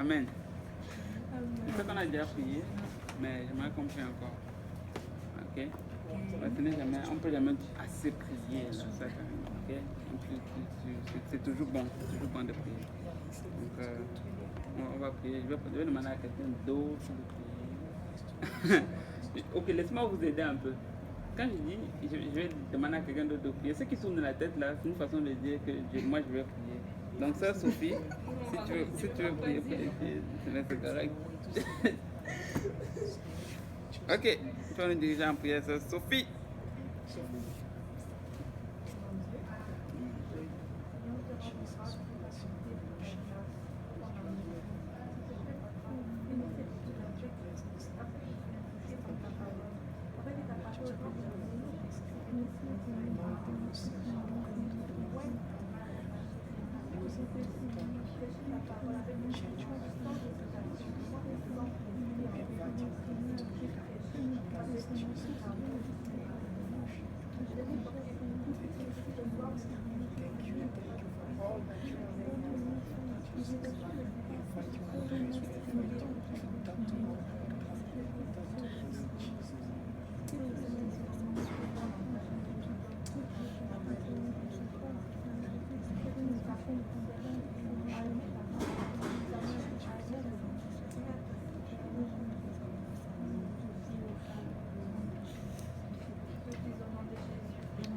Amen. Je sais qu'on a déjà prié, mais j'aimerais qu'on prie encore. Ok? On ne peut jamais assez prier. Là, ça, okay? C'est toujours bon de prier. Donc, on va prier. Je vais demander à quelqu'un d'autre de prier. Ok, laisse-moi vous aider un peu. Quand je dis, je vais demander à quelqu'un d'autre de prier, ce qui tourne dans la tête là, c'est une façon de dire que moi je vais prier. Donc, ça, Sophie, si tu veux prier, c'est correct. Ok, tu vas nous diriger en prière, ça, Sophie.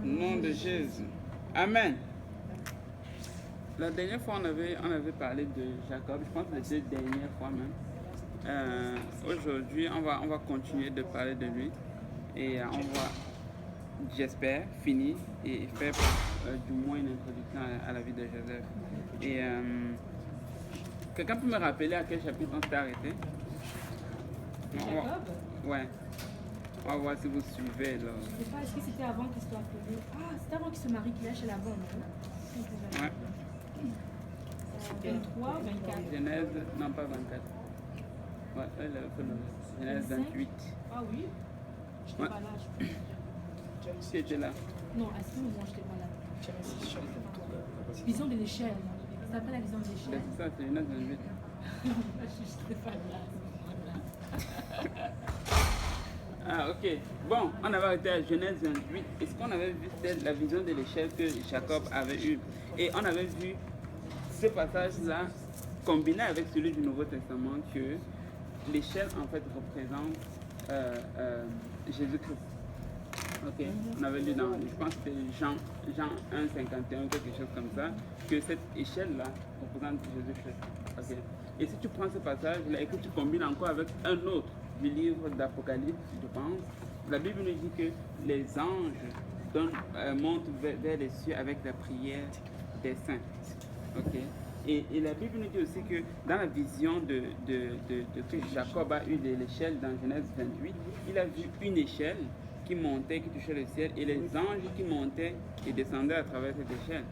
Au nom de Jésus. Amen. La dernière fois, on avait parlé de Jacob, je pense les 2 dernières fois même. Aujourd'hui, on va continuer de parler de lui et on va, j'espère, finir et faire du moins une introduction à la vie de Joseph. Et quelqu'un peut me rappeler à quel chapitre on s'est arrêté? Jacob? Ouais. On va voir si vous suivez là. Je sais pas, est-ce que c'était avant qu'il soit appelé? Ah, c'était avant qu'il se marie qu'il lâche la bombe, non? Ouais. 23, 24. Genèse, non pas 24. Ouais, elle avait fait le Genèse 28. Ah oui? J'étais pas là, je pense. Tu étais là? Non, à ce moment, j'étais pas là. Vision de l'échelle. C'est après la vision de l'échelle. C'est ça, c'est Genèse 28. J'étais pas là à ce moment-là. Ah, ok. Bon, on avait arrêté à Genèse 28. Et ce qu'on avait vu, c'était la vision de l'échelle que Jacob avait eue. Et on avait vu ce passage-là combiné avec celui du Nouveau Testament, que l'échelle en fait représente Jésus-Christ. Ok. On avait lu dans, je pense que c'était Jean 1, 51, quelque chose comme ça, que cette échelle-là représente Jésus-Christ. Ok. Et si tu prends ce passage-là et que tu combines encore avec un autre du livre d'Apocalypse, je pense, la Bible nous dit que les anges montent vers les cieux avec la prière des saints. Ok. Et la Bible nous dit aussi que dans la vision que Jacob a eue de l'échelle dans Genèse 28, il a vu une échelle qui montait, qui touchait le ciel, et les anges qui montaient et descendaient à travers cette échelle.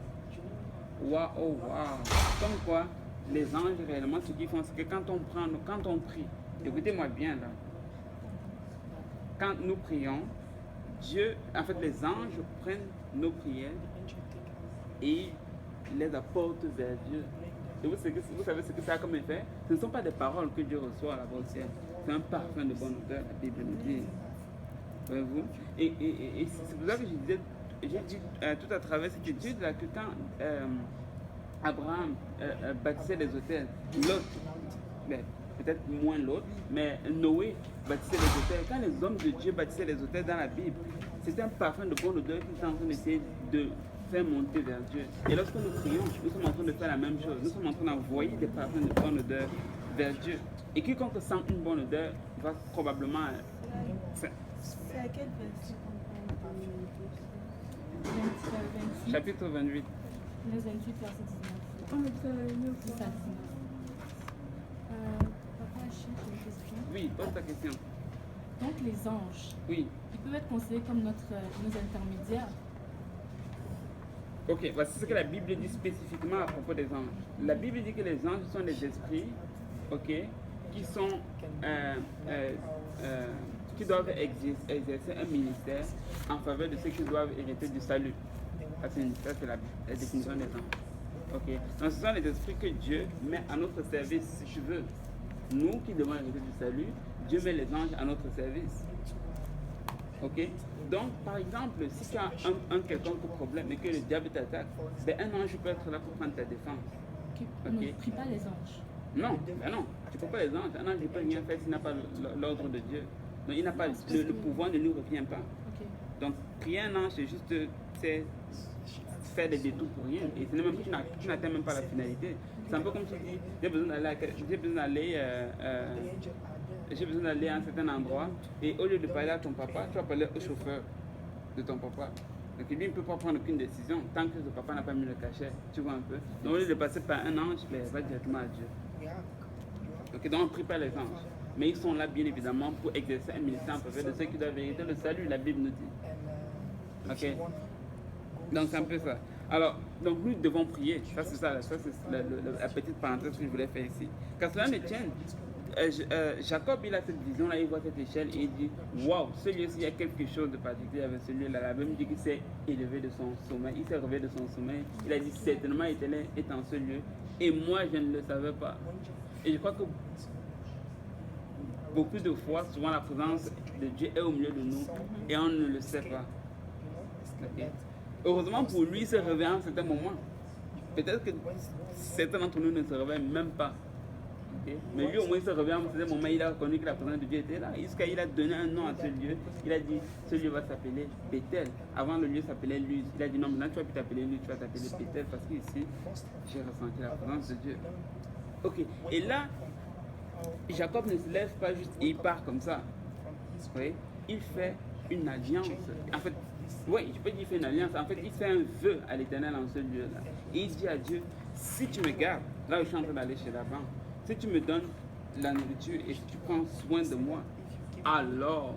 Waouh, oh waouh! Comme quoi, les anges réellement, ce qu'ils font, c'est que quand on prie, écoutez-moi bien là, quand nous prions, Dieu, en fait, les anges prennent nos prières et les apportent vers Dieu. Et vous savez ce que ça a comme effet? Ce ne sont pas des paroles que Dieu reçoit là-bas au ciel. C'est un parfum de bonne odeur, la Bible nous dit. Voyez-vous? Et c'est pour ça que j'ai dit tout à travers cette étude-là que quand Abraham bâtissait les autels, l'autre, peut-être moins l'autre, mais Noé bâtissait les autels. Quand les hommes de Dieu bâtissaient les autels dans la Bible, c'était un parfum de bonne odeur qu'ils étaient en train d'essayer de faire monter vers Dieu. Et lorsque nous prions, nous sommes en train de faire la même chose. Nous sommes en train d'envoyer des parfums de bonne odeur vers Dieu. Et quiconque sent une bonne odeur va probablement... C'est à quel verset Chapitre 28. 28, verset 19. On est à 9. 10 à 19. Papa, je cherche une question. Oui, pose ta question. Donc les anges, Oui. ils peuvent être considérés comme nos intermédiaires. Ok, voici ce que la Bible dit spécifiquement à propos des anges. La Bible dit que les anges sont des esprits, ok, qui sont, qui doivent exercer un ministère en faveur de ceux qui doivent hériter du salut. Ça c'est la définition des anges. Ok. Donc ce sont les esprits que Dieu met à notre service, si tu veux. Nous qui devons hériter du salut, Dieu met les anges à notre service. Ok. Donc, par exemple, si tu as un quelconque problème et que le diable t'attaque, ben, un ange peut être là pour prendre ta défense. Ok. On ne prie pas les anges. Non, ben non, tu ne peux pas les anges. Un ange ne peut rien faire s'il n'a pas l'ordre de Dieu. Donc, il n'a pas le pouvoir ne lui revient pas. Ok. Donc, prier un ange, c'est juste faire des détours pour rien. Et c'est même, tu n'atteins même pas la finalité. C'est un peu comme tu dis, j'ai besoin d'aller à un certain endroit et au lieu de parler à ton papa, tu vas parler au chauffeur de ton papa. Donc lui, il ne peut pas prendre aucune décision tant que le papa n'a pas mis le cachet. Tu vois un peu. Donc au lieu de passer par un ange, ben, va directement à Dieu. Ok, donc on ne prie pas les anges. Mais ils sont là bien évidemment pour exercer un ministère en faveur de ceux qui doivent hériter le salut, la Bible nous dit. Ok. Donc c'est un peu ça. Alors, donc nous devons prier. Ça c'est la petite parenthèse que je voulais faire ici. Qu'à cela ne tienne, Jacob il a cette vision-là, il voit cette échelle et il dit waouh, ce lieu-ci, il y a quelque chose de particulier avec ce lieu-là. La Bible dit qu'il s'est élevé de son sommeil, il s'est réveillé de son sommeil. Il a dit certainement l'Éternel est en ce lieu et moi je ne le savais pas. Et je crois que beaucoup de fois, souvent la présence de Dieu est au milieu de nous et on ne le sait pas. Okay. Heureusement pour lui, il se réveille à un certain moment. Peut-être que certains d'entre nous ne se réveillent même pas. Okay. Mais lui, au moins, il se réveille à un certain moment, il a reconnu que la présence de Dieu était là. Jusqu'à il a donné un nom à ce lieu. Il a dit, ce lieu va s'appeler Bethel. Avant, le lieu s'appelait Luz. Il a dit, non, maintenant tu vas plus t'appeler Luz, tu vas t'appeler Bethel parce qu'ici, j'ai ressenti la présence de Dieu. Ok. Et là, Jacob ne se lève pas juste et il part comme ça. Oui. Il fait une alliance. En fait, oui, je peux dire qu'il fait une alliance. En fait, il fait un vœu à l'Éternel en ce lieu-là. Et il dit à Dieu, si tu me gardes, là où je suis en train d'aller chez la banque, si tu me donnes la nourriture et si tu prends soin de moi, alors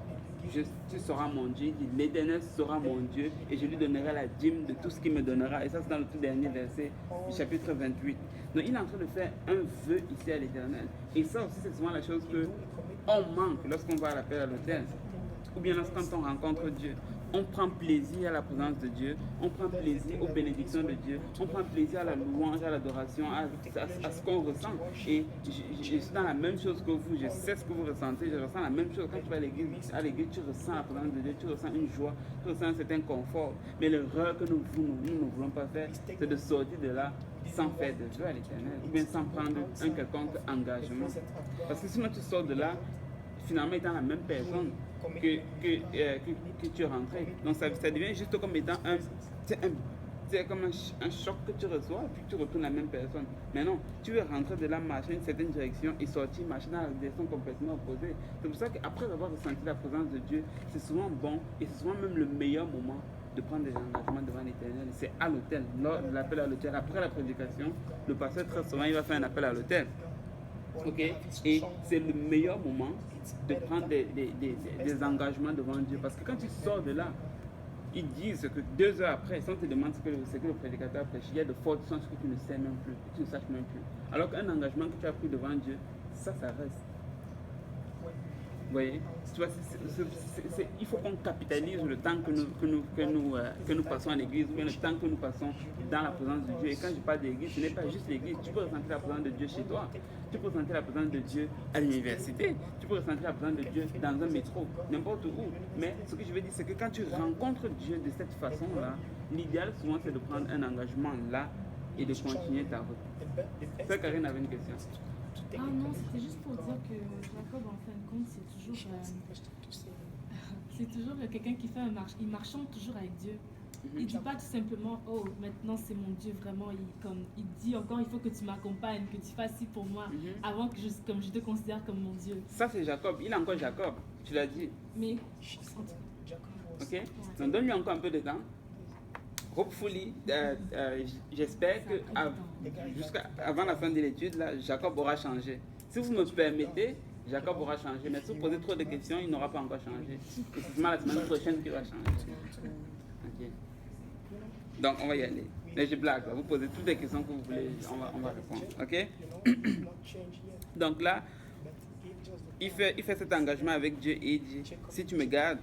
tu seras mon Dieu. Il dit, l'Éternel sera mon Dieu et je lui donnerai la dîme de tout ce qu'il me donnera. Et ça, c'est dans le tout dernier verset du chapitre 28. Donc, il est en train de faire un vœu ici à l'Éternel. Et ça aussi, c'est souvent la chose qu'on manque lorsqu'on va à l'appel à l'autel. Ou bien lorsqu'on rencontre Dieu. On prend plaisir à la présence de Dieu, on prend plaisir aux bénédictions de Dieu, on prend plaisir à la louange, à l'adoration, à ce qu'on ressent. Et je suis dans la même chose que vous, je sais ce que vous ressentez, je ressens la même chose. Quand tu vas à l'église, tu ressens la présence de Dieu, tu ressens une joie, tu ressens un certain confort. Mais l'erreur que nous ne voulons pas faire, c'est de sortir de là sans faire de vœu à l'Éternel, ou bien sans prendre un quelconque engagement. Parce que sinon tu sors de là, finalement étant la même personne que tu es rentré. Donc ça devient juste comme étant c'est comme un choc que tu reçois et puis tu retournes la même personne. Mais non, tu veux rentrer de là, marcher une certaine direction et sortir, marcher dans la direction complètement opposée. C'est pour ça qu'après avoir ressenti la présence de Dieu, c'est souvent bon et c'est souvent même le meilleur moment de prendre des engagements devant l'Éternel. C'est à l'autel, lors de l'appel à l'autel. Après la prédication, le pasteur très souvent il va faire un appel à l'autel. Ok, et c'est le meilleur moment de prendre des engagements devant Dieu. Parce que quand tu sors de là, ils disent que 2 heures après, si on te demande ce que le prédicateur prêche, il y a de fortes chances que tu ne sais même plus, que tu ne saches même plus. Alors qu'un engagement que tu as pris devant Dieu, ça reste. Vous voyez, tu vois, il faut qu'on capitalise le temps que nous passons à l'église, ou bien le temps que nous passons dans la présence de Dieu. Et quand je parle d'église, ce n'est pas juste l'église. Tu peux ressentir la présence de Dieu chez toi. Tu peux ressentir la présence de Dieu à l'université. Tu peux ressentir la présence de Dieu dans un métro, n'importe où. Mais ce que je veux dire, c'est que quand tu rencontres Dieu de cette façon-là, l'idéal souvent c'est de prendre un engagement là et de continuer ta route. Ça, Karine avait une question. Ah non, c'était juste pour dire que Jacob, en fin de compte, c'est toujours quelqu'un qui fait il marchande toujours avec Dieu. Il ne dit pas tout simplement, oh, maintenant c'est mon Dieu, vraiment. Il dit encore, il faut que tu m'accompagnes, que tu fasses ci pour moi, avant que je te considère comme mon Dieu. Ça, c'est Jacob. Il est encore Jacob, tu l'as dit. Mais, ok, ouais. Donc donne-lui encore un peu de temps. Hopefully, j'espère que jusqu'avant la fin de l'étude, là, Jacob aura changé. Si vous me permettez, Jacob aura changé. Mais si vous posez trop de questions, il n'aura pas encore changé. Et c'est seulement la semaine prochaine qu'il va changer. Okay. Donc, on va y aller. Mais je blague. Vous posez toutes les questions que vous voulez, on va répondre. Ok? Donc là, il fait cet engagement avec Dieu et il dit, si tu me gardes,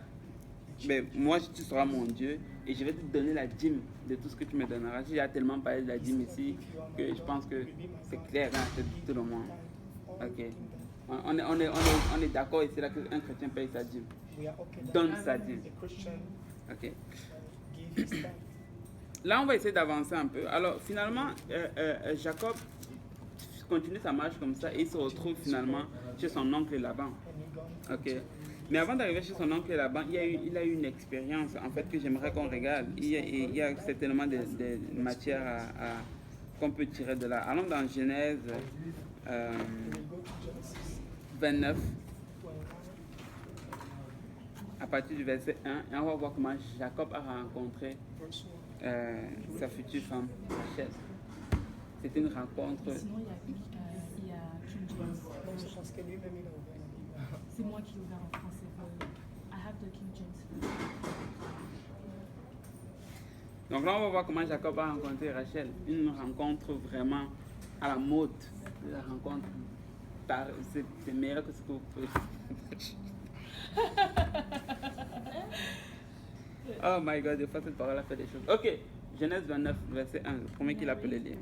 ben, moi tu seras mon Dieu et je vais te donner la dîme de tout ce que tu me donneras. J'ai tellement parlé de la dîme ici que je pense que c'est clair dans la tête de tout le monde. Ok. On est d'accord ici là qu'un chrétien paye sa dîme. Donne sa dîme. Ok. Là, on va essayer d'avancer un peu. Alors, finalement, Jacob continue sa marche comme ça et il se retrouve finalement chez son oncle Laban. Ok. Mais avant d'arriver chez son oncle Laban, il a eu une expérience en fait que j'aimerais qu'on regarde. Il y a certainement des matières qu'on peut tirer de là. Allons dans Genèse 29, à partir du verset 1, et on va voir comment Jacob a rencontré sa future femme, Rachel. C'était une rencontre. Sinon, il y a King James. C'est moi qui l'ai ouvert en français. I have the King James. Donc là, on va voir comment Jacob a rencontré Rachel. Une rencontre vraiment à la mode. La rencontre, c'est meilleur que ce que vous pouvez. Oh my God, des fois cette parole a fait des choses. Ok, Genèse 29, verset 1, le premier qu'il a appelé lire.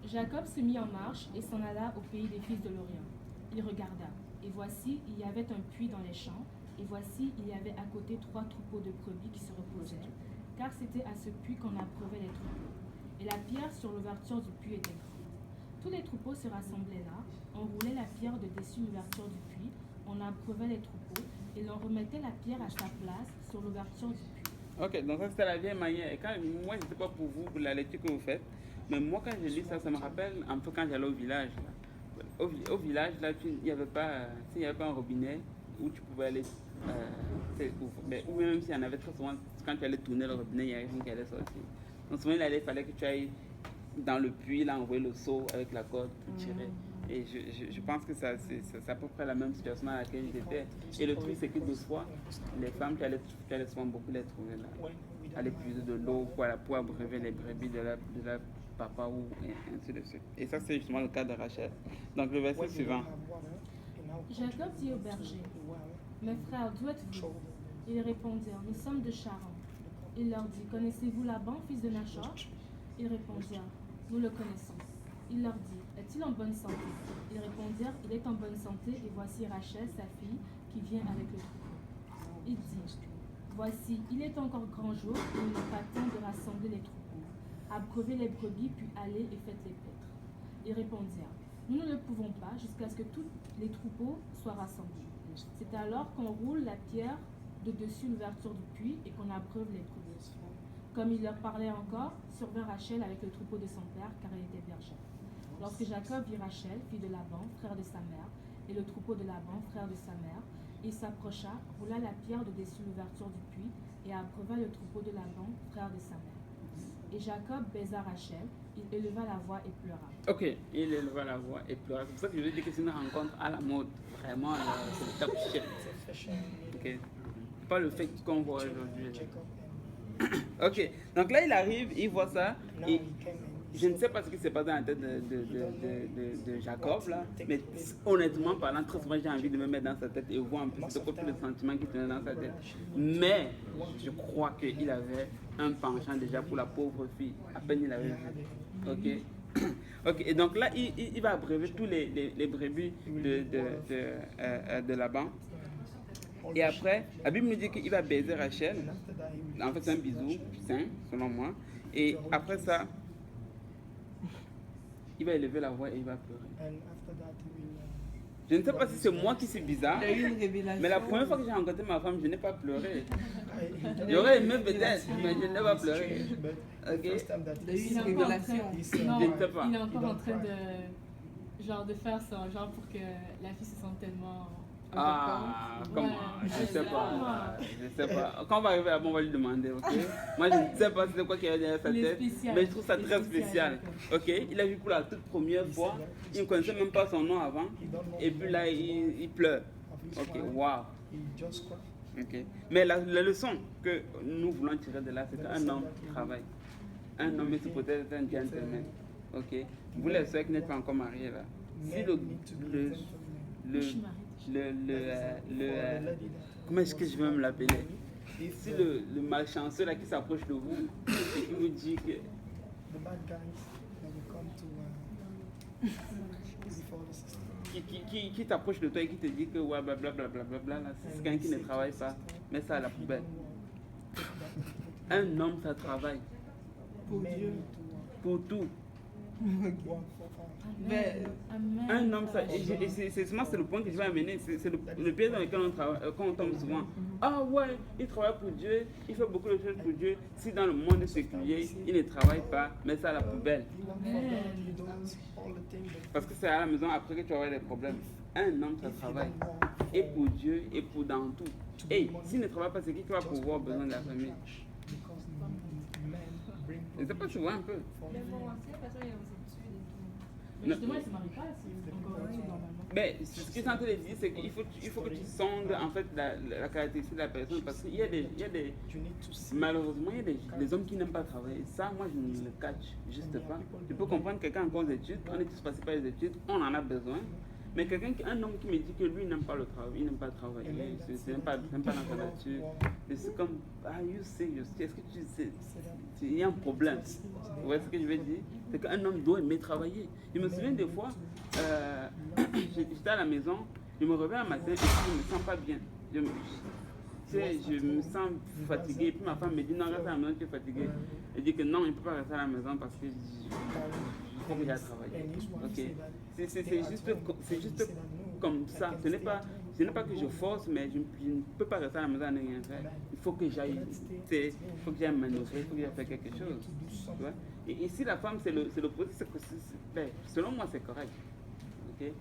Jacob se mit en marche et s'en alla au pays des fils de l'Orient. Il regarda, et voici, il y avait un puits dans les champs, et voici, il y avait à côté 3 troupeaux de brebis qui se reposaient, car c'était à ce puits qu'on abreuvait les troupeaux. Et la pierre sur l'ouverture du puits était grande. Tous les troupeaux se rassemblaient là, on roulait la pierre de dessus l'ouverture du puits, on abreuvait les troupeaux, et l'on remettait la pierre à sa place sur l'ouverture du puits. Ok, donc ça c'était la vieille manière. Et quand, moi, je ne sais pas pour vous, pour la lecture que vous faites, mais moi quand je lis ça, ça me rappelle un peu quand j'allais au village. Là. Au village, là, il n'y avait pas un robinet où tu pouvais aller, ou même s'il y en avait très souvent, quand tu allais tourner le robinet, il n'y avait rien qui allait sortir. Donc souvent, il fallait que tu ailles dans le puits, là, envoyer le seau avec la corde pour tirer. Et je pense que c'est à peu près la même situation dans laquelle j'étais. Et le truc, c'est que des fois, les femmes, tu allais souvent beaucoup les trouver là. Aller puiser de l'eau pour abreuver les brebis de leur papa ou ainsi de suite. Et ça, c'est justement le cas de Rachel. Donc, le verset suivant. Jacob dit au berger, mes frères, d'où êtes-vous? Ils répondirent, nous sommes de Charan. Il leur dit, connaissez-vous Laban, fils de Nachor? Ils répondirent, nous le connaissons. Il leur dit, est-il en bonne santé? Ils répondirent, il est en bonne santé, et voici Rachel, sa fille, qui vient avec le troupeau. Il dit, voici, il est encore grand jour, et il n'est pas temps de rassembler les troupeaux. Abreuvez les brebis, puis allez et faites les paîtres. Ils répondirent, nous ne le pouvons pas jusqu'à ce que tous les troupeaux soient rassemblés. C'est alors qu'on roule la pierre de dessus l'ouverture du puits et qu'on abreuve les troupeaux. Comme il leur parlait encore, survint Rachel avec le troupeau de son père, car elle était bergère. Lorsque Jacob vit Rachel, fille de Laban, frère de sa mère, et le troupeau de Laban, frère de sa mère, il s'approcha, roula la pierre de dessus l'ouverture du puits, et abreuva le troupeau de Laban, frère de sa mère. Et Jacob baisa Rachel, il éleva la voix et pleura. Ok, il éleva la voix et pleura. C'est pour ça que je veux dire que c'est une rencontre à la mode. Vraiment, c'est le top shit. Ok. Pas le fait qu'on voit aujourd'hui. Ok, donc là il arrive, il voit ça, et je ne sais pas ce qui s'est passé dans la tête de Jacob là, mais honnêtement parlant, très souvent j'ai envie de me mettre dans sa tête et voir un peu c'est quoi tous les sentiments qui tenaient dans sa tête. Mais je crois qu'il avait un penchant déjà pour la pauvre fille, à peine il avait vu. Ok. Ok, et donc là il va abreuver tous les brebis de Laban. Et après, la Bible nous dit qu'il va baiser Rachel. En fait, c'est un bisou sain, selon moi. Et après ça, il va élever la voix et il va pleurer. Je ne sais pas si c'est moi qui suis bizarre, mais la première fois que j'ai rencontré ma femme, je n'ai pas pleuré. J'aurais aimé peut-être, mais je n'ai pas pleuré. Ok? Il est encore en train, non, il est encore en train de faire ça, genre pour que la fille se sente tellement... Ah, comment? Je sais pas. Quand on va arriver là-bas, on va lui demander, ok? Moi, je ne sais pas c'est quoi qu'il y a derrière sa tête, mais je trouve ça très spécial. Ok? Il a vu pour la toute première fois, il ne connaissait même pas son nom avant, et puis là, il pleure. Ok, waouh. Ok. Mais la leçon que nous voulons tirer de là, c'est qu'un homme travaille. Un homme est supposé être un gentleman. Ok? Vous les soeurs qui n'êtes pas encore mariés là, si comment est-ce que je vais me l'appeler? Si le malchanceux là qui s'approche de vous et qui vous dit que the bad guys that will come to before the system. qui t'approche de toi et qui te dit que ouais blablabla là, c'est quelqu'un qui ne travaille pas, mets ça à la poubelle. Un homme ça travaille Pour Dieu. pour tout. Mais, Amen. Un homme, ça, c'est le point que je vais amener, c'est le piège dans lequel on tombe souvent. Ah ouais, il travaille pour Dieu, il fait beaucoup de choses pour Dieu. Si dans le monde séculier, il ne travaille pas, mets ça à la poubelle. Parce que c'est à la maison après que tu vas avoir des problèmes. Un homme, ça travaille. Et pour Dieu, et pour dans tout. Et s'il ne travaille pas, c'est qui va pouvoir besoin de la famille? Et c'est pas souvent un peu. Mais justement, il ne se marie pas, c'est encore un truc normalement. Mais ce que je suis en train de dire, c'est qu'il faut que tu sondes en fait la caractéristique de la personne parce qu'il y a des malheureusement, il y a des hommes qui n'aiment pas travailler. Ça, moi, je ne le catch juste pas. Tu peux comprendre quelqu'un en cours d'études, on est tous passés par les études, on en a besoin. Mais un homme qui me dit que lui n'aime pas le travail, il n'aime pas travailler, c'est même pas dans sa nature. Et c'est comme, you serious? Est-ce que tu sais? Il y a un problème. Vous voyez ce que je veux dire? C'est qu'un homme doit aimer travailler. Je me souviens des fois, j'étais à la maison, je me réveille un matin et je ne me sens pas bien. Je me sens fatigué. Et puis ma femme me dit, non, reste à la maison, tu es fatigué. Elle dit que non, il ne peut pas rester à la maison parce que il faut que j'aille travailler. Ok. C'est juste comme ça. Ce n'est pas que je force, mais je ne peux pas rester à la maison à ne rien faire. Il faut que j'aille manœuvrer, il faut que j'aille faire quelque chose. Tu vois? Et ici, la femme, c'est le processus. Selon moi, c'est correct. Okay?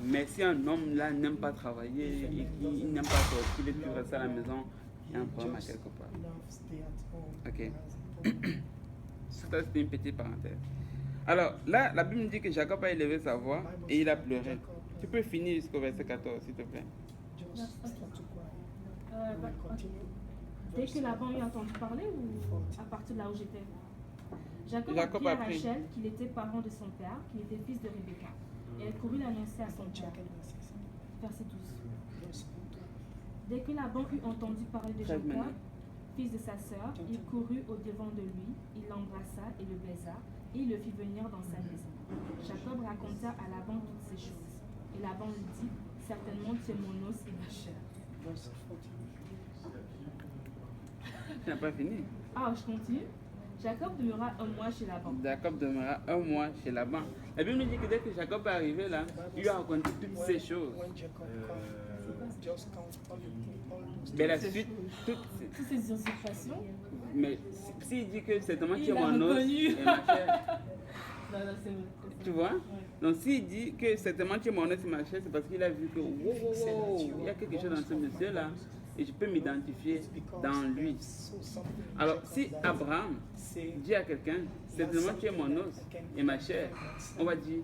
Mais si un homme là n'aime pas travailler et qu'il n'aime pas sortir, il est rester à la maison, il y a un problème à quelque part. Ok. Ça, c'était une petite parenthèse. Alors là, la Bible dit que Jacob a élevé sa voix et il a pleuré. Tu peux finir jusqu'au verset 14, s'il te plaît. Dès que Laban eut entendu parler ou à partir de là où j'étais? Jacob Jacob apprit à a pris. Rachel qu'il était parent de son père, qu'il était fils de Rebecca. Et elle courut l'annoncer à son père. Verset 12. Dès que Laban eut entendu parler de Jacob, fils de sa sœur, il courut au-devant de lui, il l'embrassa et le baisa, et il le fit venir dans sa maison. Jacob raconta à Laban toutes ces choses. Et Laban lui dit, certainement tu es mon os et ma chair. Tu n'as pas fini. Ah, je continue. Jacob demeura un mois chez Laban. Jacob demeura un mois chez Laban. La Bible nous dit que dès que Jacob est arrivé là, il lui a raconté toutes ces choses. Mais la suite, Toutes ces usurpations. mais s'il dit que c'est tellement Il tu es a mon os reconnu. et ma chair, Non, c'est vrai. tu vois? Donc s'il dit que certainement tu es mon os et ma chair, c'est parce qu'il a vu que wow, il y a quelque chose dans ce monsieur là et je peux m'identifier dans lui. Alors si Abraham dit à quelqu'un, certainement tu es mon os et ma chair, on va dire,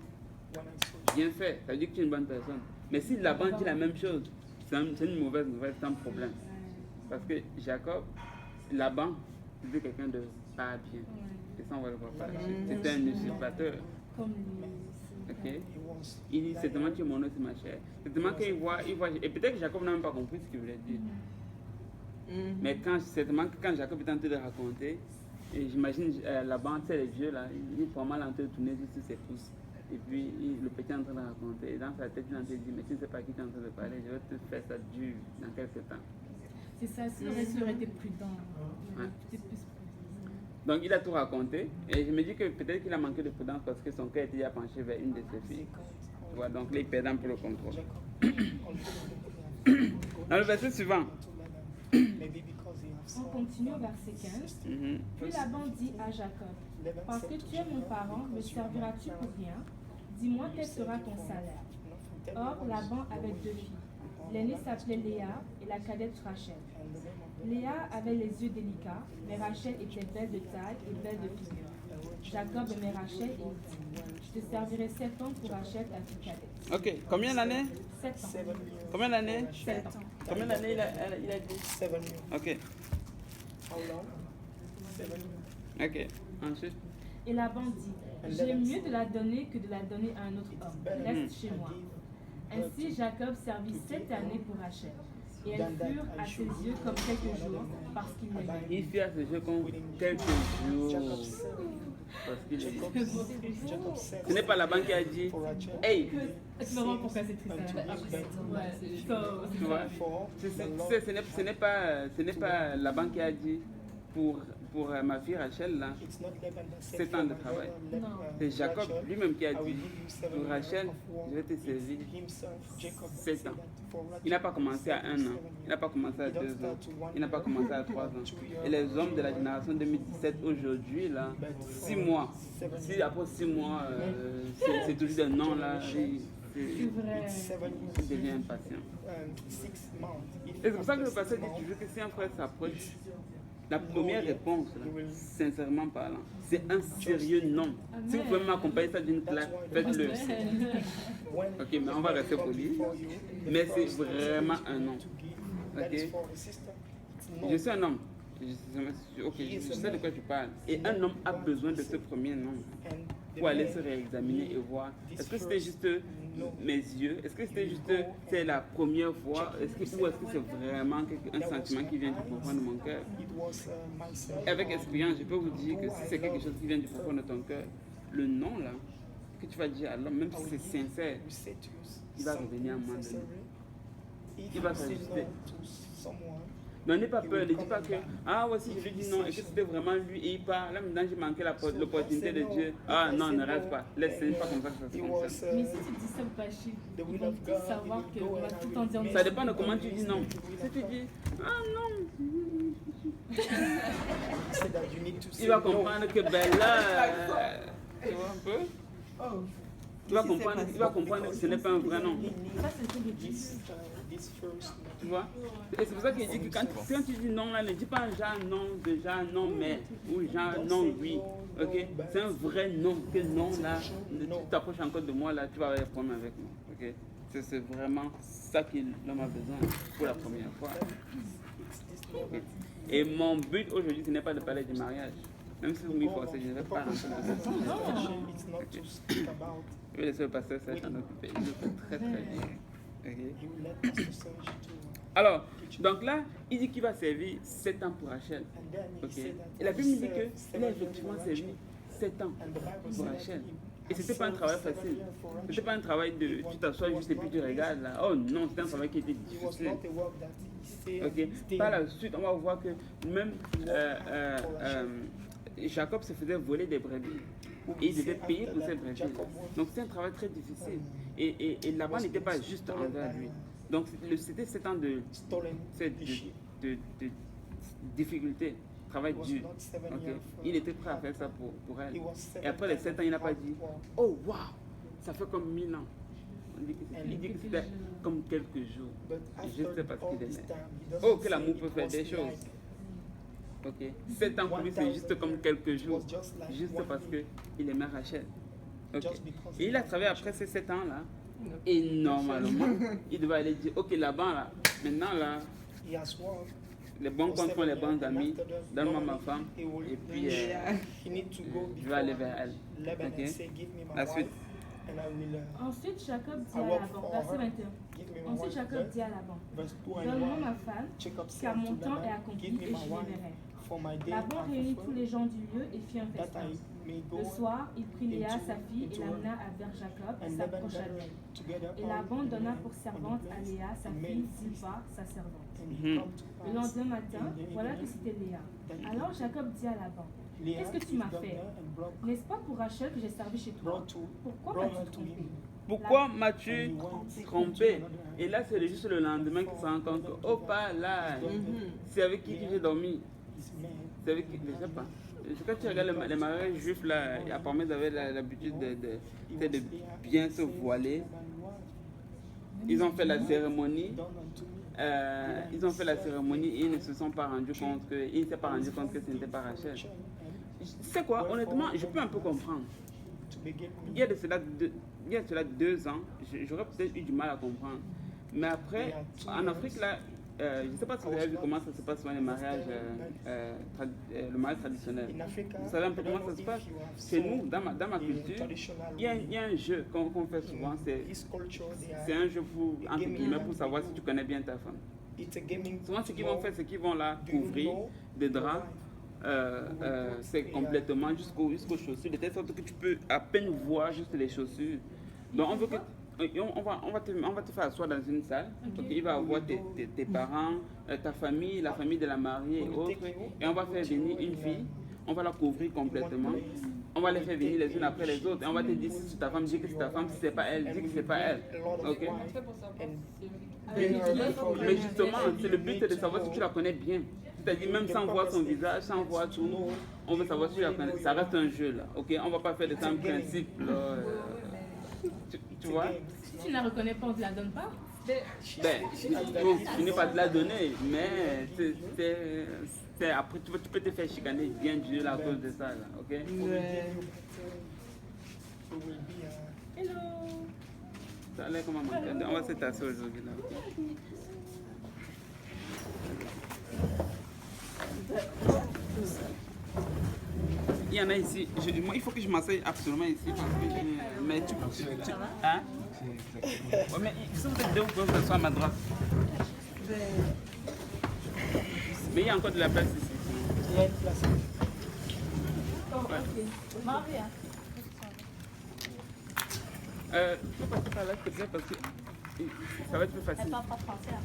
bien fait, ça veut dire que tu es une bonne personne. Mais si Laban dit la même chose, c'est une mauvaise nouvelle, c'est un problème. Parce que Jacob, Laban, c'était quelqu'un de pas bien. Et ça, on va le voir par la suite. C'était un usurpateur. Comme lui. Ok? Il dit, certainement tu es mon os et ma chair. Certainement qu'il voit, et peut-être que Jacob n'a même pas compris ce qu'il voulait dire. Mais certainement que quand Jacob est en train de raconter, et j'imagine Laban, tu sais, les vieux là, il est vraiment en train de tourner sur ses pouces. Et puis le petit est en train de raconter. Et dans sa tête, il est en train de dire, mais tu ne sais pas qui tu es en train de parler, je vais te faire ça dur dans quelques temps. C'est ça, si le reste aurait été prudent. Ouais. Peut-être plus prudent. Donc il a tout raconté. Et je me dis que peut-être qu'il a manqué de prudence parce que son cœur était déjà penché vers une de ses filles. Tu vois, donc là, il perd un peu le contrôle. Dans le verset suivant. On continue au verset 15. Puis Laban dit à Jacob, parce que tu es mon parent, me serviras-tu pour rien? Dis-moi quel sera ton salaire. Or, Laban avait deux filles. L'aînée s'appelait Léa et la cadette Rachel. Léa avait les yeux délicats, mais Rachel était belle de taille et belle de figure. Jacob aimait Rachel et il dit, je te servirai 7 ans pour Rachel ta fille cadette. Ok, combien d'années? 7 ans. Combien d'années? 7 ans. Combien d'années il a dit? 7 years. Ok, How long? 7 years. ok. Ensuite, Et Laban dit, j'ai mieux de la donner que de la donner à un autre homme. Reste chez moi. Ainsi, Jacob servit 7 années pour Rachel. Et elles furent à ses yeux comme quelques jours parce qu'il l'aimait. Il fit à ce jeu comme quelques jours. Parce qu'il est. Jacob said Ce n'est pas Laban qui a dit for Rachel, hey, Tu me rends pourquoi c'est triste. tu vois, ce n'est pas Laban qui a dit pour ma fille Rachel là, it's not Laban that said 7 ans de travail. C'est Jacob lui-même qui a dit pour Rachel, je vais te servir 7 ans. Il n'a pas commencé à 1 an, il n'a pas commencé à 2 ans, il n'a pas commencé à 3 ans. Et les hommes de la génération 2017 aujourd'hui là, 6 mois, si après 6 mois, c'est toujours des noms là, il devient impatient. Et c'est pour ça que le pasteur dit toujours que si un frère s'approche, la première réponse, là, sincèrement parlant, c'est un sérieux non. Si vous pouvez m'accompagner ça d'une claque, faites-le. Ok, mais on va rester poli. Mais c'est vraiment un non. Ok, je suis un homme. Je sais de quoi tu parles. Et un homme a besoin de ce premier non pour aller se réexaminer et voir est-ce que c'était juste mes yeux, est-ce que c'était juste c'est la première fois, ou est-ce que c'est vraiment un sentiment qui vient du profond de mon cœur. Avec expérience, je peux vous dire que si c'est quelque chose qui vient du profond de ton cœur, le non là, que tu vas dire à l'homme, même si c'est sincère, il va revenir à un moment donné. Il va s'ajuster. Non, n'aie pas peur, ne dis pas que ah ouais, si je lui dis non, et que c'était vraiment lui et il part, là maintenant j'ai manqué l'opportunité de Dieu. Ah non, ne reste pas, laisse, c'est pas comme ça que ça se fonctionne. Mais si tu dis ça, Bachir, ils vont tous savoir que on va tout en dire. Ça dépend de comment tu dis non. Si tu dis ah non, il va comprendre que ben là, tu vois un peu. Il va comprendre que ce n'est pas un vrai non. Ça, c'est tout le but. Tu vois? Et c'est pour ça qu'il dit que quand tu dis non, là, ne dis pas genre non, déjà non, mais, ou genre non, oui. Ok? C'est un vrai non, que non, là, tu t'approches encore de moi, là, tu vas avoir des problèmes avec moi. Ok? C'est vraiment ça que l'homme a besoin pour la première fois. Okay? Et mon but aujourd'hui, ce n'est pas de parler du mariage. Même si vous m'y forcez, je ne vais pas rentrer dans ça. Okay. Je vais laisser le pasteur s'en occuper. Il le fait très très bien. Okay. Alors, donc là, il dit qu'il va servir 7 ans pour Rachel. Okay. Et la Bible dit qu'il a effectivement servi 7 ans pour Rachel. Et c'était pas un travail facile. C'était pas un travail de tu t'assois juste et puis tu regardes là. Oh non, c'était un travail qui était difficile. Ok. Par la suite, on va voir que même Jacob se faisait voler des brebis. Et il devait payer pour ces brebis. Donc c'est un travail très difficile. Et là-bas n'était pas juste envers lui. Donc c'était 7 ans de difficulté, travail dur. Okay. Il était prêt à faire ça pour elle. Et après les 7 ans, il n'a pas dit oh waouh, ça fait comme 1000 ans. Il dit que c'était comme quelques jours. Juste parce qu'il aimait. Oh, que l'amour peut faire des choses. Ok. 7 ans pour lui, c'est juste comme quelques jours. Juste parce qu'il aimait Rachel. Okay. Et il a travaillé après ces 7 ans-là. Et normalement, il devait aller dire ok, là-bas, là, maintenant, là, les bons comptes font les bons amis, donne-moi ma femme, et puis je vais aller vers elle. Ok. La suite. Ensuite, Jacob dit à Laban, verset 21. Ensuite, Jacob dit à Laban, donne-moi ma femme, car mon temps est accompli et je l'aimerai. Laban réunit tous les gens du lieu et fit un festin. Le soir, il prit Léa, sa fille, et l'amena vers Jacob et s'approcha d'elle. Et Laban donna pour servante à Léa, sa fille, Zilpa, sa servante. Le lendemain matin, voilà que c'était Léa. Alors Jacob dit à Laban, qu'est-ce que tu m'as fait? N'est-ce pas pour Rachel que j'ai servi chez toi? Pourquoi m'as-tu trompé? Pourquoi m'as-tu trompé? Et là, c'est juste le lendemain qu'il se rend compte que, oh, pas là, c'est avec qui j'ai dormi? C'est avec qui? Je ne sais pas. Quand tu regardes les mariages juifs, là, apparemment, ils avaient l'habitude de bien se voiler. Ils ont fait la cérémonie. Et ils ne se sont pas rendus compte que, ils ne s'est pas rendu compte que ce n'était pas Rachel. C'est quoi? Honnêtement, je peux un peu comprendre. Il y a de cela 2 ans, j'aurais peut-être eu du mal à comprendre. Mais après, en Afrique, là, je ne sais pas si vous avez vu comment ça se passe dans les mariages, le mariage traditionnel. Vous savez un peu comment ça se passe? Chez nous, dans ma culture, il y a un jeu qu'on fait souvent. C'est un jeu pour savoir si tu connais bien ta femme. it's a gaming. Souvent, ce qu'ils vont faire, c'est qu'ils vont là Do you couvrir know des draps. C'est complètement jusqu'aux chaussures, de telle sorte que tu peux à peine voir juste les chaussures. Donc on veut que on va te faire asseoir dans une salle. Donc il va avoir tes parents, ta famille, la famille de la mariée et autres. Et on va faire venir une fille, on va la couvrir complètement. On va les faire venir les unes après les autres. Et on va te dire si c'est ta femme, dis que c'est ta femme, si c'est pas elle, dis que c'est pas elle. Ok? Mais justement, c'est le but de savoir si tu la connais bien. C'est-à-dire même sans voir son visage, sans voir tout, on veut savoir si tu la connais. Ça reste un jeu là, ok? On va pas faire de ça un principe là. Tu vois? Si tu ne la reconnais pas, on ne te la donne pas. Ben, tu n'es pas de la donner, mais après tu peux te faire chicaner bien dur à cause de ça là, ok? Hello. Ça a l'air comme un on va se tasser aujourd'hui là, ok? Il y en a ici. Moi, il faut que je m'asseye absolument ici parce que mais tu hein? Ouais, mais si vous êtes deux, vous pouvez vous asseoir à ma droite. Mais il y a encore de la place ici. Il y a une place. Maria. Tu peux passer par là, s'il te plaît, parce que ça va être plus facile. Elle parle pas français.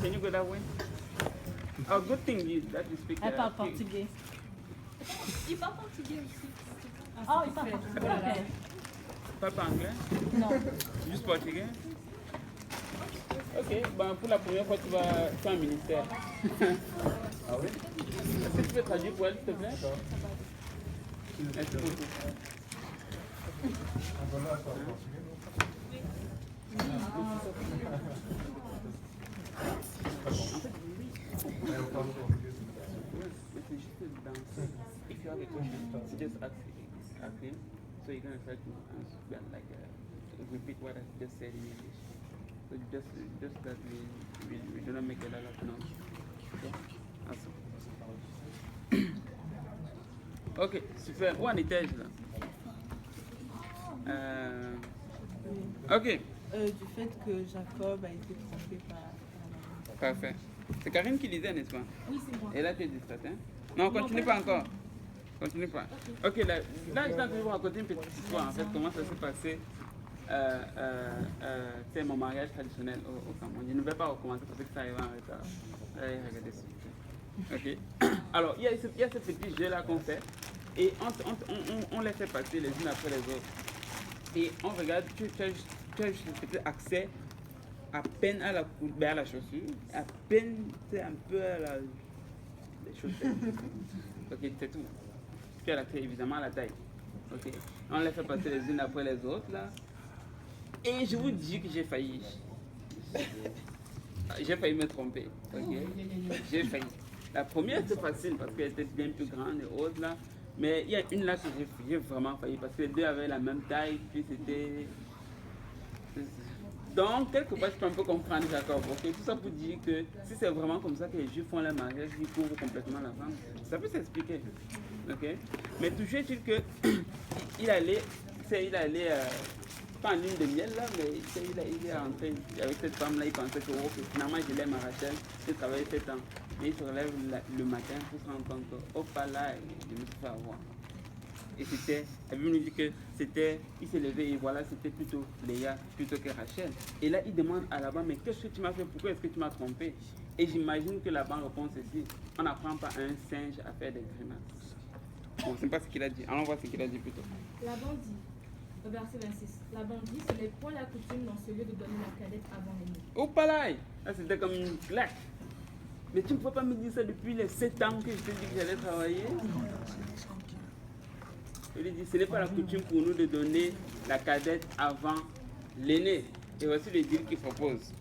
Can you go that way? Oh, good thing that you speak. Elle parle portugais. Il parle portugais aussi. Ah, il parle portugais. Pas anglais? Non. Juste portugais? Ok, ben pour la première fois, tu vas faire un ministère. Ah oui? Est-ce que tu peux traduire pour elle, s'il te plaît? Merci beaucoup. C'est juste dans... If you have a question, just ask him. So you're going to try to answer, like, repeat what I just said in English. So just that we do not make a lot of noise. Okay? Awesome. Ok, super. Où en étais-je là? Ok. Du fait que Jacob a été trompé par... Parfait. C'est Karine qui lisait, n'est-ce pas? Oui, c'est moi. Et là, tu es distraite, hein? Non, continue pas encore. Continue pas. Ok, là je suis en train de vous raconter une petite histoire, en fait, comment ça s'est passé. C'est mon mariage traditionnel au Cameroun. Je ne vais pas recommencer parce que ça arrive en retard. Allez, regardez ça. Ok. Alors, il y a ce petit jeu-là qu'on fait. Et on les fait passer les unes après les autres. Et on regarde, tu as juste peut-être accès à peine à la chaussure, à peine un peu à les chaussettes. Ok, c'est tout. Tu as l'accès évidemment à la taille. Ok. On les fait passer les unes après les autres là. Et je vous dis que j'ai failli. J'ai failli me tromper. Ok. J'ai failli. La première c'était facile parce qu'elle était bien plus grande et autres là. Mais il y a une là que j'ai vraiment failli parce que les deux avaient la même taille, puis c'était... Donc, quelque part, je peux un peu comprendre Jacob, ok? Tout ça pour dire que si c'est vraiment comme ça que les Juifs font leur mariage, ils couvrent complètement la femme, ça peut s'expliquer, ok? Mais toujours est-il que il allait pas en ligne de miel là, mais il est rentré avec cette femme-là, il pensait que oh, finalement je l'aime à Rachel, j'ai travaillé 7 ans. Et il se relève le matin pour se rendre compte que, hop là, je me suis fait avoir. Et c'était, elle nous dit que c'était, il s'est levé et voilà, c'était plutôt Léa plutôt que Rachel. Et là, il demande à Laban, mais qu'est-ce que tu m'as fait? Pourquoi est-ce que tu m'as trompé? Et j'imagine que Laban répond ceci, on n'apprend pas à un singe à faire des grimaces. Bon, c'est pas ce qu'il a dit, allons voir ce qu'il a dit plutôt. Laban dit, au verset 26, Laban dit, ce n'est point la coutume dans ce lieu de donner la cadette avant l'aîné. Hop là, là c'était comme une claque. Mais tu ne peux pas me dire ça depuis les 7 ans que je te dis que j'allais travailler. Il lui dit, ce n'est pas la coutume pour nous de donner la cadette avant l'aîné. Et voici le deal qu'il propose.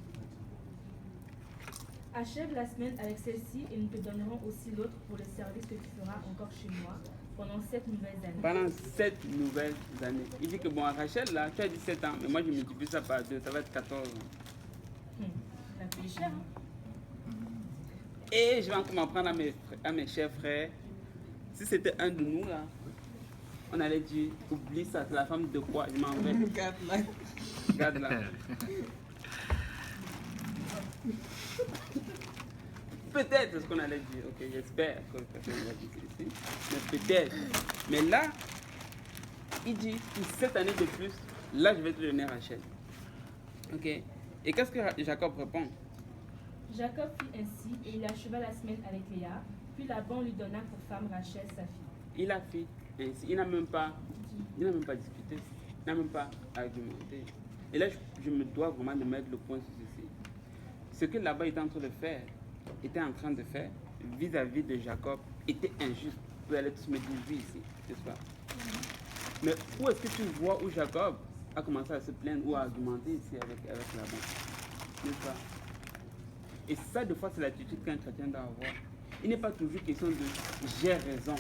Achève la semaine avec celle-ci et nous te donnerons aussi l'autre pour le service que tu feras encore chez moi pendant 7 nouvelles années. Pendant 7 nouvelles années. Il dit que bon, à Rachel, là, tu as 17 ans, mais moi je multiplie ça par 2, ça va être 14 ans. Ça fait cher, hein? Et je vais encore m'apprendre à mes chers frères, si c'était un de nous là, on allait dire, oublie ça, c'est la femme de quoi, je m'en vais. Garde là. peut-être, c'est ce qu'on allait dire. Ok, j'espère que personne va dire ici. Mais peut-être. Mais là, il dit que cette année de plus, là, je vais te donner Rachel. Ok. Et qu'est-ce que Jacob répond? Jacob fit ainsi et il acheva la semaine avec Léa. Puis Laban lui donna pour femme Rachel, sa fille. Il a fait ainsi. Il n'a même pas discuté. Il n'a même pas argumenté. Et là, je me dois vraiment de mettre le point sur ceci. Ce que là-bas était en train de faire vis-à-vis de Jacob était injuste. Vous allez tous me dire oui ici, n'est-ce pas? Mais où est-ce que tu vois où Jacob a commencé à se plaindre ou à argumenter ici avec Laban? N'est-ce pas? Et ça, des fois, c'est l'attitude qu'un chrétien doit avoir. Il n'est pas toujours question de j'ai raison.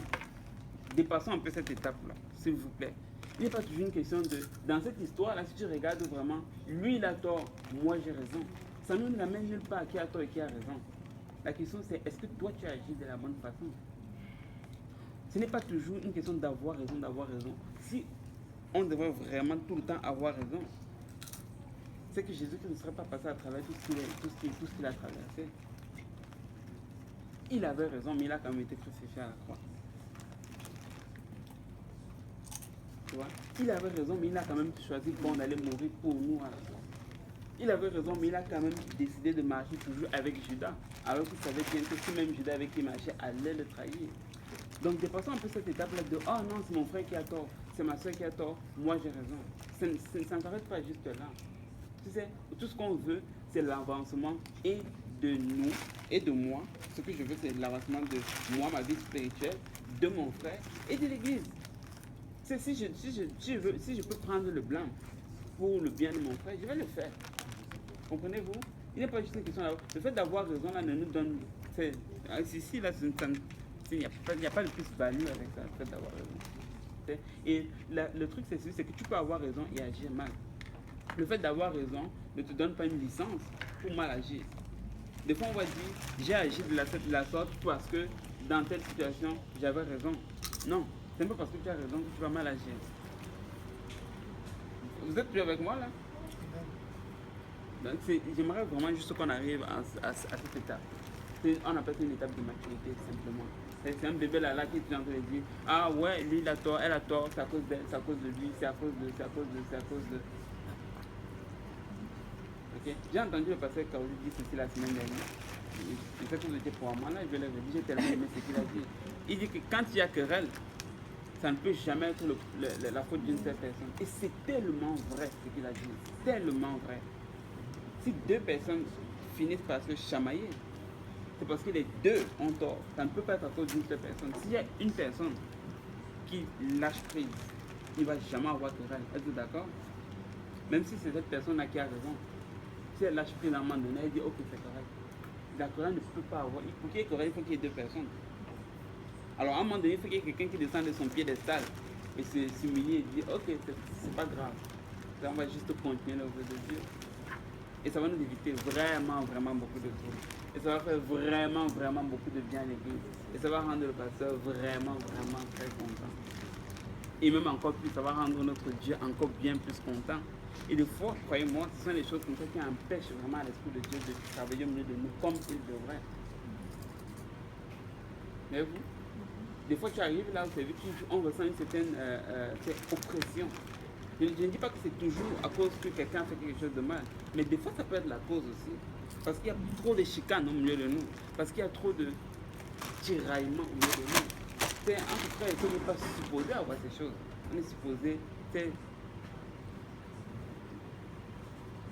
Dépassons un peu cette étape-là, s'il vous plaît. Il n'est pas toujours une question de, dans cette histoire-là, si tu regardes vraiment, lui il a tort, moi j'ai raison. Ça ne nous amène nulle part à qui a tort et qui a raison. La question c'est, est-ce que toi tu agis de la bonne façon? Ce n'est pas toujours une question d'avoir raison, Si on devrait vraiment tout le temps avoir raison, c'est que Jésus ne serait pas passé à travers tout ce qu'il a traversé. Il avait raison, mais il a quand même été crucifié à la croix. Tu vois? Il avait raison, mais il a quand même choisi d'aller mourir pour nous à la croix. Il avait raison, mais il a quand même décidé de marcher toujours avec Judas, alors qu'il savait bien que ce même Judas avec qui il marchait allait le trahir. Donc dépassons un peu cette étape-là de « Oh non, c'est mon frère qui a tort, c'est ma soeur qui a tort, moi j'ai raison ». Ça ne s'arrête pas juste là. Tu sais, tout ce qu'on veut, c'est l'avancement et de nous et de moi. Ce que je veux, c'est l'avancement de moi, ma vie spirituelle, de mon frère et de l'Église. Si je peux prendre le blanc pour le bien de mon frère, je vais le faire. Comprenez-vous? Il n'est pas juste une question là. Le fait d'avoir raison là ne nous donne. Ici, là, il n'y a pas de plus-value avec ça, le fait d'avoir raison. Et le truc, c'est que tu peux avoir raison et agir mal. Le fait d'avoir raison ne te donne pas une licence pour mal agir. Des fois, on va dire j'ai agi de la sorte parce que dans telle situation, j'avais raison. Non, c'est un peu parce que tu as raison que tu vas mal agir. Vous êtes plus avec moi là? Donc, j'aimerais vraiment juste qu'on arrive à cette étape. On appelle ça une étape de maturité, simplement. C'est un bébé là qui est en train de dire ah ouais, lui il a tort, elle a tort, c'est à cause d'elle, c'est à cause de lui, c'est à cause de. Okay. J'ai entendu le pasteur Kaouli dire ceci la semaine dernière. Je sais que vous étiez pour moi là, je vais le redire, j'ai tellement aimé ce qu'il a dit. Il dit que quand il y a querelle, ça ne peut jamais être la faute d'une seule personne. Et c'est tellement vrai ce qu'il a dit. Tellement vrai. Si deux personnes finissent par se chamailler, c'est parce que les deux ont tort. Ça ne peut pas être à cause d'une seule personne. S'il y a une personne qui lâche prise, il ne va jamais avoir querelle. Êtes-vous d'accord? Même si c'est cette personne-là qui a raison. Si elle lâche prise à un moment donné, elle dit ok, c'est correct. La querelle ne peut pas avoir. Pour qu'il y ait querelle, il faut qu'il y ait deux personnes. Alors à un moment donné, il faut qu'il y ait quelqu'un qui descende de son piédestal et s'humilier et dire ok, c'est pas grave. On va juste continuer l'œuvre de Dieu. Et ça va nous éviter vraiment beaucoup de choses. Et ça va faire vraiment beaucoup de bien à l'église. Et ça va rendre le pasteur vraiment très content. Et même encore plus, ça va rendre notre Dieu encore bien plus content. Et des fois, croyez-moi, ce sont les choses comme ça qui empêchent vraiment l'Esprit de Dieu de travailler au milieu de nous comme il devrait. Mais vous, des fois tu arrives là, vous savez, on ressent une certaine oppression. Je ne dis pas que c'est toujours à cause que quelqu'un fait quelque chose de mal, mais des fois ça peut être la cause aussi. Parce qu'il y a trop de chicanes au milieu de nous, parce qu'il y a trop de tiraillements au milieu de nous. C'est entre frères et sœurs, on n'est pas supposé avoir ces choses. On est supposé,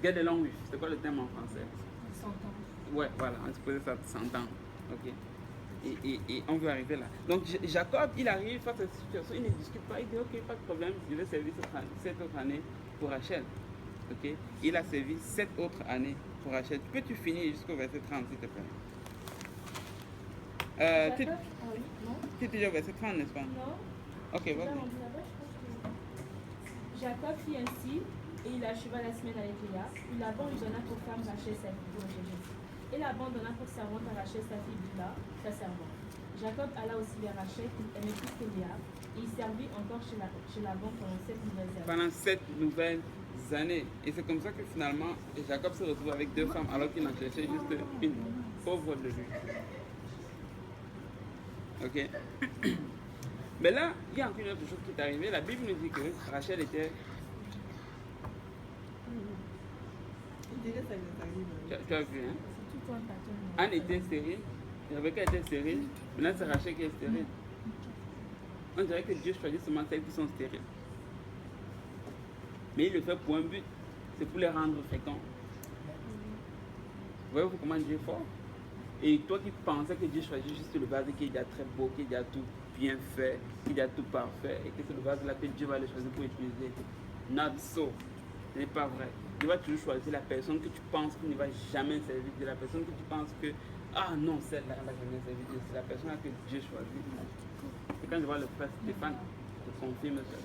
get along with, c'est quoi le terme en français? S'entendre. Ouais, voilà, on est supposé s'entendre. Ok. Et on veut arriver là. Donc Jacob, il arrive face à cette situation, il ne discute pas, il dit ok, pas de problème, je vais servir cette autre année pour Rachel. Ok. Il a servi 7 autres années pour Rachel. Peux-tu finir jusqu'au verset 30 s'il te plaît? Tu es déjà au verset 30, n'est-ce pas? Non. Ok, vas-y. Jacob fit ainsi et il acheva la semaine avec Léa. Puis Laban lui donna pour femme Rachel sa fille. Et Laban donna pour servante à Rachel sa fille Bila, sa servante. Jacob alla aussi vers Rachel qu'il aimait plus que Léa. Et il servit encore chez Laban pendant 7 nouvelles années. Pendant 7 nouvelles années. Et c'est comme ça que finalement Jacob se retrouve avec 2 femmes alors qu'il en cherchait juste une. pauvre de lui. Ok. Mais là, il y a encore une autre chose qui est arrivée. La Bible nous dit que Rachel était. Tu as vu, hein? Anne était stérile, Rebecca était stérile, maintenant c'est Rachel qui est stérile. On dirait que Dieu choisit seulement celles qui sont stériles. Mais il le fait pour un but, c'est pour les rendre féconds. Voyez-vous comment Dieu est fort? Et toi qui pensais que Dieu choisit juste le vase qui est déjà très beau, qui est déjà tout bien fait, qui est déjà tout parfait, et que c'est le vase là que Dieu va le choisir pour utiliser. Not so. Ce n'est pas vrai. Dieu va toujours choisir la personne que tu penses qu'il ne va jamais servir Dieu, la personne que tu penses que, ah non, celle-là, elle va jamais servir Dieu. C'est la personne là que Dieu choisit. Et quand je vois le frère Stéphane, je confirme cela.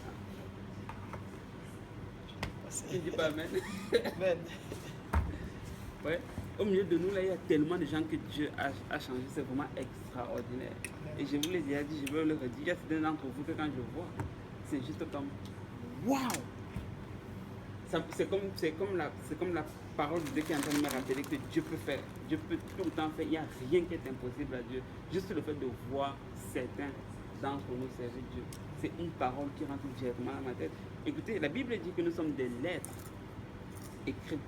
Tu dis pas amen. Amen. Ouais. Au milieu de nous, là, il y a tellement de gens que Dieu a changé. C'est vraiment extraordinaire. Et je vous l'ai déjà dit, je veux le redire. Il y a certains d'entre vous que quand je vois, c'est juste comme waouh! C'est comme la parole de Dieu qui est en train de me rappeler que Dieu peut faire. Dieu peut tout le temps faire. Il n'y a rien qui est impossible à Dieu. Juste le fait de voir certains d'entre nous servir Dieu. C'est une parole qui rentre directement dans ma tête. Écoutez, la Bible dit que nous sommes des lettres écrites.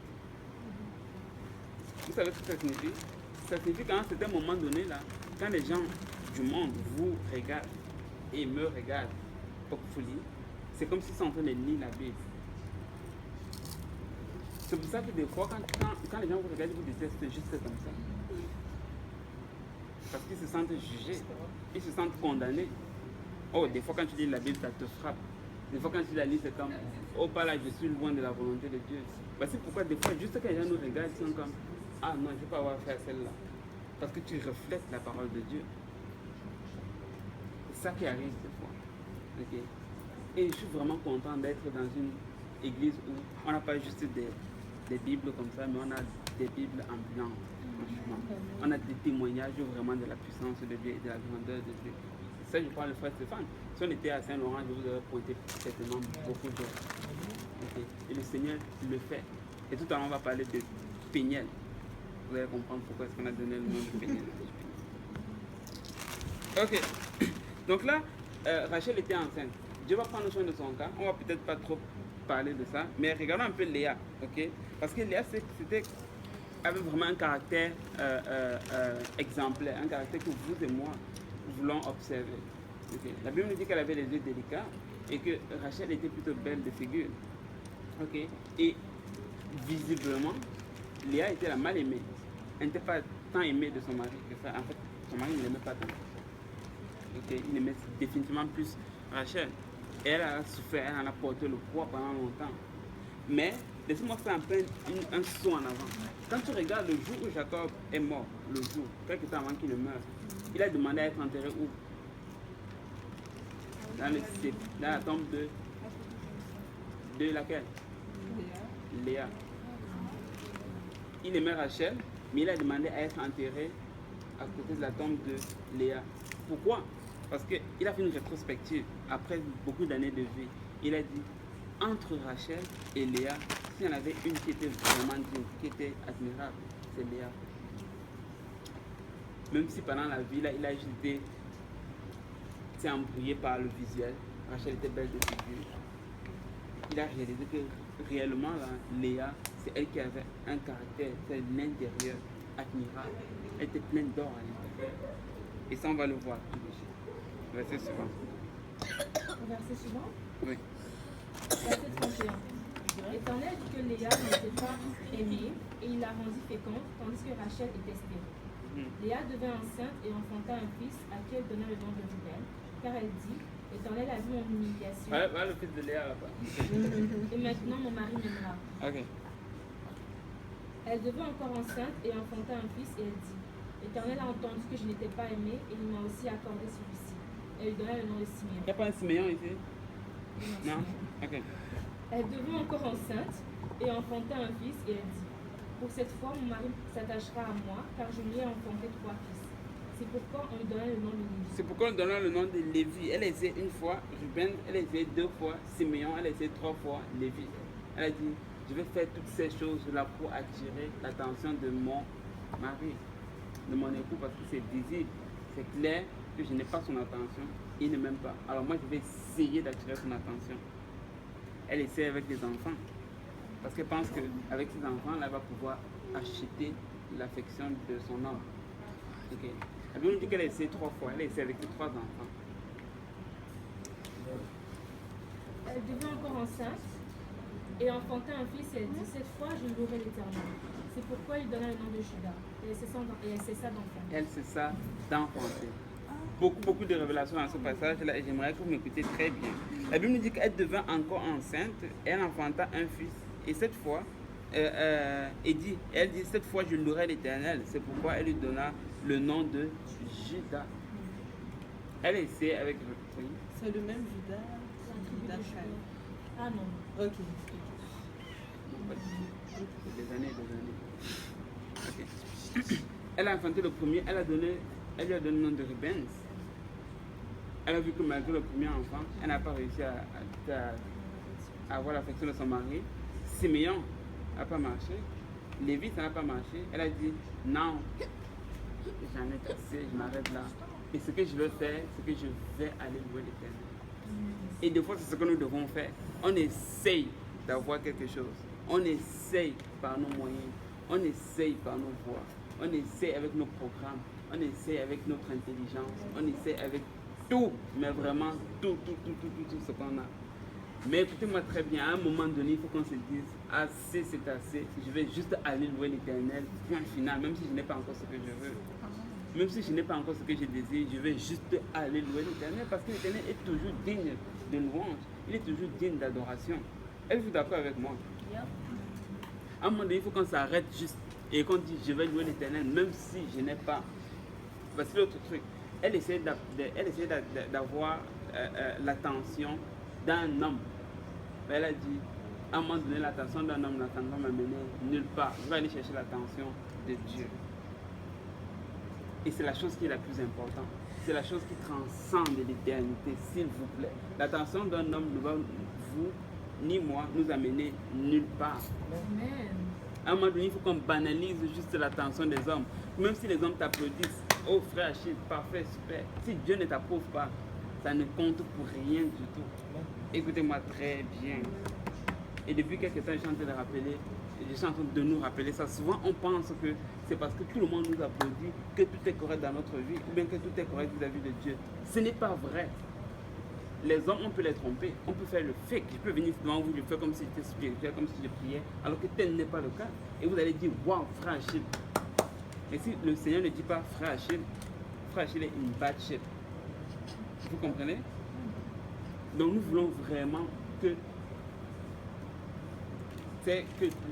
Vous savez ce que ça signifie? Ça signifie qu'à un certain moment donné, là, quand les gens du monde vous regardent et me regardent, hopefully, c'est comme s'ils sont en train de lire la Bible. C'est pour ça que des fois, quand les gens vous regardent, vous détestent juste comme ça. Parce qu'ils se sentent jugés, ils se sentent condamnés. Oh, des fois quand tu lis la Bible, ça te frappe. Des fois quand tu la lis, c'est comme, oh, pas là, je suis loin de la volonté de Dieu. Voici pourquoi des fois, juste quand les gens nous regardent, ils sont comme, ah non, je ne vais pas avoir affaire à celle-là. Parce que tu reflètes la parole de Dieu. C'est ça qui arrive des fois. Okay? Et je suis vraiment content d'être dans une église où on n'a pas juste des Bibles comme ça, mais on a des Bibles ambulantes. Franchement. On a des témoignages vraiment de la puissance de Dieu et de la grandeur de Dieu. Ça, je crois, le frère Stéphane. Si on était à Saint-Laurent, je vous aurais pointé certainement beaucoup de. Okay. Et le Seigneur le fait. Et tout à l'heure, on va parler de Péniel. Vous allez comprendre pourquoi est-ce qu'on a donné le nom de Péniel. Ok. Donc là, Rachel était enceinte. Dieu va prendre soin de son cas. On va peut-être pas trop parler de ça. Mais regardons un peu Léa. Ok. Parce que Léa, avait vraiment un caractère exemplaire. Un caractère que vous et moi voulons observer. Okay. La Bible nous dit qu'elle avait les yeux délicats et que Rachel était plutôt belle de figure. Okay. Et visiblement, Léa était la mal aimée. Elle n'était pas tant aimée de son mari que ça. En fait, son mari ne l'aimait pas tant. Okay. Il aimait définitivement plus Rachel. Elle a souffert, elle en a porté le poids pendant longtemps. Mais, laissez-moi faire un peu un saut en avant. Quand tu regardes le jour où Jacob est mort, le jour, quelque temps avant qu'il ne meure, il a demandé à être enterré où? Dans la tombe de laquelle? Léa. Il aimait Rachel, mais il a demandé à être enterré à côté de la tombe de Léa. Pourquoi? Parce qu'il a fait une rétrospective après beaucoup d'années de vie. Il a dit, entre Rachel et Léa, s'il y en avait une qui était vraiment digne, qui était admirable, c'est Léa. Même si pendant la vie, là, il a juste été embrouillé par le visuel. Rachel était belle de figure. Il a réalisé que réellement, là, Léa, c'est elle qui avait un caractère, c'est l'intérieur admirable. Elle était pleine d'or à l'intérieur. Et ça, on va le voir. Verset suivant. Verset suivant? Oui. Verset 31. L'Éternel dit que Léa n'était pas aimée et il la rendit féconde, tandis que Rachel était stérile. Léa devint enceinte et enfanta un fils à qui elle donna le nom de Ruben, car elle dit, l'Éternel a vu mon humiliation. Voilà le fils de Léa là-bas. Et maintenant mon mari m'aimera. Ok. Elle devint encore enceinte et enfanta un fils et elle dit, l'Éternel a entendu que je n'étais pas aimée et il m'a aussi accordé celui-ci. Elle lui donna le nom de Siméon. Il n'y a pas un Siméon ici? Non? Ok. Elle devint encore enceinte et enfanta un fils et elle dit, pour cette fois mon mari s'attachera à moi car je lui ai enfanté 3 fils. C'est pourquoi on lui donna le nom de Lévi. C'est pourquoi on donna le nom de Lévi. Elle a essayé une fois Ruben, elle a essayé 2 fois Siméon, elle a essayé 3 fois Lévi. Elle a dit, je vais faire toutes ces choses là pour attirer l'attention de mon mari. de mon époux parce que c'est visible, c'est clair que je n'ai pas son attention, il ne m'aime pas. Alors moi, je vais essayer d'attirer son attention. Elle essaie avec les enfants parce qu'elle pense qu'avec ses enfants, elle va pouvoir acheter l'affection de son homme. Okay. La Bible dit qu'elle a essayé 3 fois, elle a essayé avec ses 3 enfants. Elle devint encore enceinte et enfanta un fils et elle dit, cette fois je louerai l'Éternel. C'est pourquoi il donna le nom de Judas. Et elle cessa d'enfanter. Elle cessa d'enfanter. Beaucoup de révélations dans ce passage-là et j'aimerais que vous m'écoutiez très bien. La Bible nous dit qu'elle devint encore enceinte, elle enfanta un fils. Et cette fois, elle dit, cette fois je louerai l'Éternel. C'est pourquoi elle lui donna le nom de Judas. Elle essaie avec... Oui. C'est le même Judas. Ah non. Ok. Non, pas du tout. Des années. Ok. Elle a enfanté le premier, elle lui a donné le nom de Rubens. Elle a vu que malgré le premier enfant, elle n'a pas réussi à avoir l'affection de son mari. Siméon n'a pas marché. Lévi, ça n'a pas marché. Elle a dit, non, j'en ai assez, je m'arrête là. Et ce que je veux faire, c'est que je vais aller louer l'Éternel. Et des fois, c'est ce que nous devons faire. On essaye d'avoir quelque chose. On essaye par nos moyens. On essaye par nos voies. On essaye avec nos programmes. On essaye avec notre intelligence. On essaye avec tout. Mais vraiment, tout ce qu'on a. Mais écoutez-moi très bien. À un moment donné, il faut qu'on se dise, assez, c'est assez. Je vais juste aller louer l'Éternel. Point final, même si je n'ai pas encore ce que je veux. Même si je n'ai pas encore ce que je désire, je vais juste aller louer l'Éternel parce que l'Éternel est toujours digne de louange. Il est toujours digne d'adoration. Êtes-vous d'accord avec moi? À un moment donné, il faut qu'on s'arrête juste et qu'on dise je vais louer l'Éternel même si je n'ai pas. Parce que l'autre truc, elle essaie d'avoir l'attention d'un homme. Mais elle a dit à un moment donné, l'attention d'un homme va m'amener nulle part. Je vais aller chercher l'attention de Dieu. Et c'est la chose qui est la plus importante. C'est la chose qui transcende l'éternité, s'il vous plaît. L'attention d'un homme ne va vous, ni moi, nous amener nulle part. Amen. À un moment donné, il faut qu'on banalise juste l'attention des hommes. Même si les hommes t'applaudissent, oh frère Achille, parfait, super. Si Dieu ne t'approuve pas, ça ne compte pour rien du tout. Écoutez-moi très bien. Et depuis quelques temps, je suis en train de rappeler, je suis en train de nous rappeler ça. Souvent, on pense que c'est parce que tout le monde nous applaudit que tout est correct dans notre vie ou bien que tout est correct vis-à-vis de Dieu. Ce n'est pas vrai. Les hommes, on peut les tromper, on peut faire le fake. Je peux venir devant vous, je fais comme si j'étais spirituel, comme si je priais, alors que tel n'est pas le cas. Et vous allez dire, waouh, frère Achille. Et si le Seigneur ne dit pas frère Achille est une bad shit. Vous comprenez? Donc nous voulons vraiment que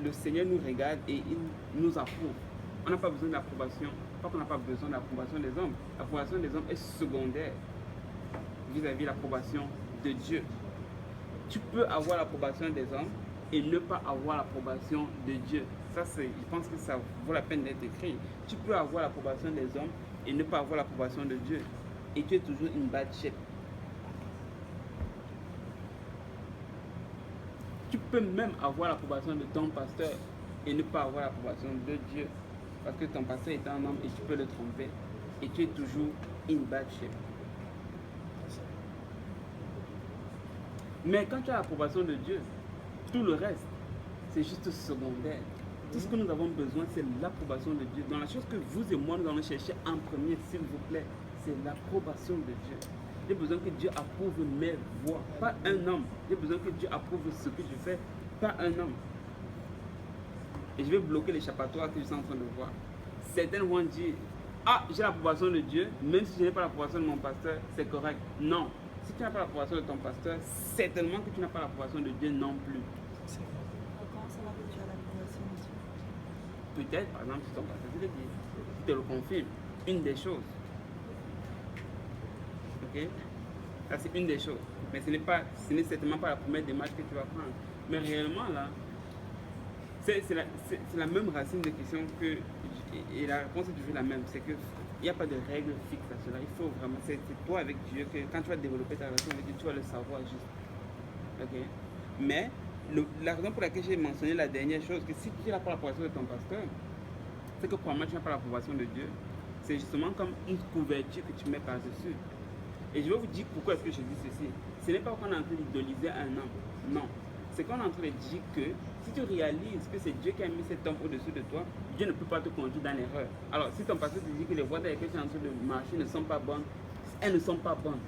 le Seigneur nous regarde et il nous approuve. On n'a pas besoin d'approbation. Pas qu'on n'a pas besoin d'approbation des hommes. L'approbation des hommes est secondaire vis-à-vis de l'approbation de Dieu. Tu peux avoir l'approbation des hommes et ne pas avoir l'approbation de Dieu. Ça, je pense que ça vaut la peine d'être écrit. Tu peux avoir l'approbation des hommes et ne pas avoir l'approbation de Dieu. Et tu es toujours une bad shit. Tu peux même avoir l'approbation de ton pasteur et ne pas avoir l'approbation de Dieu. Parce que ton pasteur est un homme et tu peux le tromper. Et tu es toujours in bad shape. Mais quand tu as l'approbation de Dieu, tout le reste, c'est juste secondaire. Tout ce que nous avons besoin, c'est l'approbation de Dieu. Dans la chose que vous et moi, nous allons chercher en premier, s'il vous plaît, c'est l'approbation de Dieu. J'ai besoin que Dieu approuve mes voix, pas un homme. J'ai besoin que Dieu approuve ce que je fais, pas un homme. Et je vais bloquer l'échappatoire que je suis en train de voir. Certains vont dire, ah, j'ai l'approbation de Dieu, même si je n'ai pas l'approbation de mon pasteur, c'est correct. Non. Si tu n'as pas l'approbation de ton pasteur, certainement que tu n'as pas l'approbation de Dieu non plus. Comment ça va que tu as l'approbation de Dieu? Peut-être, par exemple, si ton pasteur te le dit, te le confirme. Une des choses. Ok? Ça, c'est une des choses. Mais ce n'est certainement pas la première démarche que tu vas prendre. Mais réellement, là, c'est la même racine de question que. Et la réponse est toujours la même. C'est qu'il n'y a pas de règle fixe à cela. Il faut vraiment. C'est toi avec Dieu que quand tu vas développer ta relation avec Dieu, tu vas le savoir juste. Ok? Mais la raison pour laquelle j'ai mentionné la dernière chose, que si tu n'as pas l'approbation de ton pasteur, c'est que probablement tu n'as pas l'approbation de Dieu. c'est justement comme une couverture que tu mets par-dessus. Et je vais vous dire pourquoi est-ce que je dis ceci. Ce n'est pas qu'on est en train d'idoliser un homme. Non. C'est qu'on est en train de dire que si tu réalises que c'est Dieu qui a mis cet homme au-dessus de toi, Dieu ne peut pas te conduire dans l'erreur. Alors, si ton pasteur te dit que les voies dans lesquelles tu es en train de marcher ne sont pas bonnes, elles ne sont pas bonnes.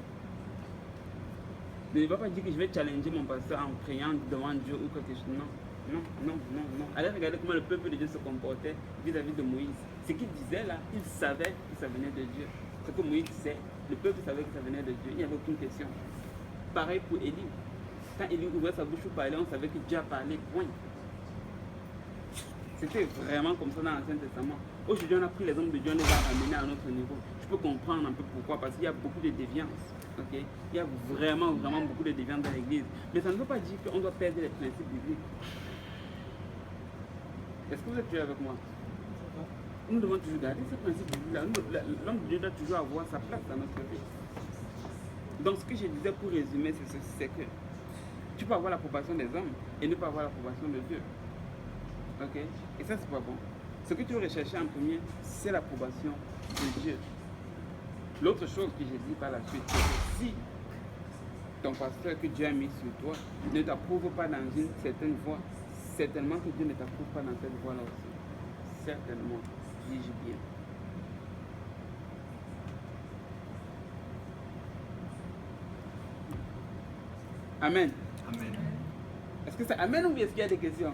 Ne va pas dire que je vais challenger mon pasteur en priant devant Dieu ou quelque chose. Non, non, non, non, non. Allez regarder comment le peuple de Dieu se comportait vis-à-vis de Moïse. Ce qu'il disait là, il savait que ça venait de Dieu. Ce que Moïse disait, le peuple savait que ça venait de Dieu. Il n'y avait aucune question. Pareil pour Élie. Quand Élie ouvrait sa bouche pour parler, on savait que Dieu a parlé, point. C'était vraiment comme ça dans l'Ancien Testament. Aujourd'hui, on a pris les hommes de Dieu, on les a ramenés à un autre niveau. Je peux comprendre un peu pourquoi, parce qu'il y a beaucoup de déviance. Okay? Il y a vraiment beaucoup de déviance dans l'Église. Mais ça ne veut pas dire qu'on doit perdre les principes bibliques. Est-ce que vous êtes toujours avec moi? Nous devons toujours garder ces principes bibliques-là. L'homme de Dieu doit toujours avoir sa place dans notre vie. Donc, ce que je disais pour résumer, c'est que tu peux avoir l'approbation des hommes et ne pas avoir l'approbation de Dieu. Ok? Et ça, c'est pas bon. Ce que tu veux rechercher en premier, c'est l'approbation de Dieu. L'autre chose que j'ai dit par la suite, c'est que si ton pasteur que Dieu a mis sur toi ne t'approuve pas dans une certaine voie, certainement que Dieu ne t'approuve pas dans cette voie-là aussi. Certainement, dis-je bien. Amen. Amen. Est-ce que c'est Amen ou est-ce qu'il y a des questions?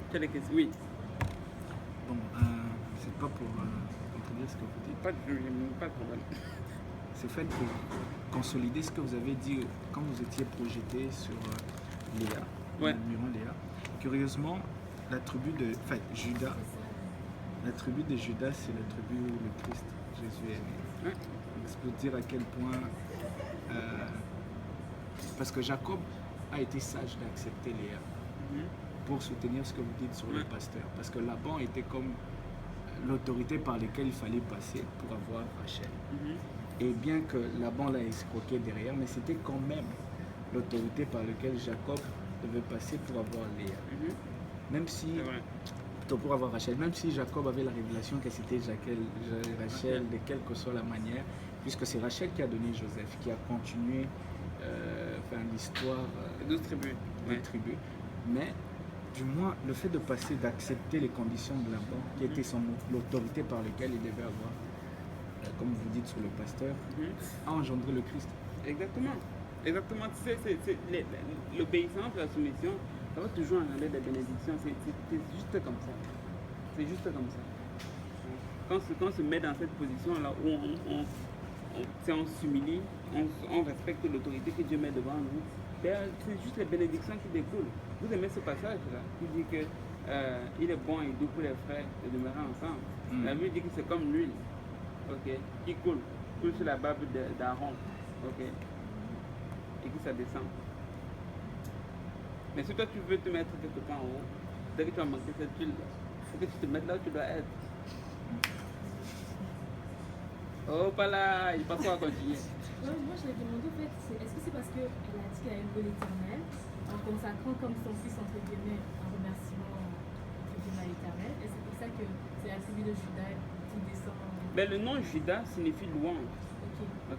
Il y a des questions? Oui. Bon, c'est pas pour contredire ce que vous dites. Pas de problème. C'est fait pour consolider ce que vous avez dit quand vous étiez projeté sur Léa, Ouais. durant Léa. Curieusement, la tribu de Judas, la tribu de Judas, c'est la tribu où le Christ, Jésus est né. Ouais. Donc, ça peut dire à quel point, parce que Jacob a été sage d'accepter Léa pour soutenir ce que vous dites sur le pasteur. Parce que Laban était comme l'autorité par laquelle il fallait passer pour avoir Rachel. Et bien que Laban l'a escroqué derrière, mais c'était quand même l'autorité par laquelle Jacob devait passer pour avoir Léa. Même si, plutôt pour avoir Rachel, même si Jacob avait la révélation que c'était Rachel de quelle que soit la manière, puisque c'est Rachel qui a donné Joseph, qui a continué l'histoire Les 12 tribus. des tribus. Mais du moins, le fait de passer, d'accepter les conditions de Laban, qui était l'autorité par laquelle il devait avoir, comme vous dites sur le pasteur, a engendré le Christ. Exactement. Exactement. L'obéissance, la soumission, ça va toujours engendrer des bénédictions. C'est juste comme ça. C'est juste comme ça. Quand on se met dans cette position-là où on s'humilie, on respecte l'autorité que Dieu met devant nous, c'est juste les bénédictions qui découlent. Vous aimez ce passage-là qui dit que il est bon et doux pour les frères de demeurer ensemble. La Bible dit que c'est comme l'huile, qui coule sur la barbe d'Aaron, et que ça descend. Mais si toi tu veux te mettre quelque part en haut, dès que tu vas manquer cette huile, il faut que tu te mettes là où tu dois être. Oh, pas là, il passe à continuer. Moi, je l'ai demandé, en fait, est-ce que c'est parce qu'elle a dit qu'elle a aimé l'Éternel, en consacrant comme son fils, entre guillemets, un remerciement à l'Éternel, et c'est pour ça que c'est la tribu de Judas qui descend. Mais le nom Judas signifie louange.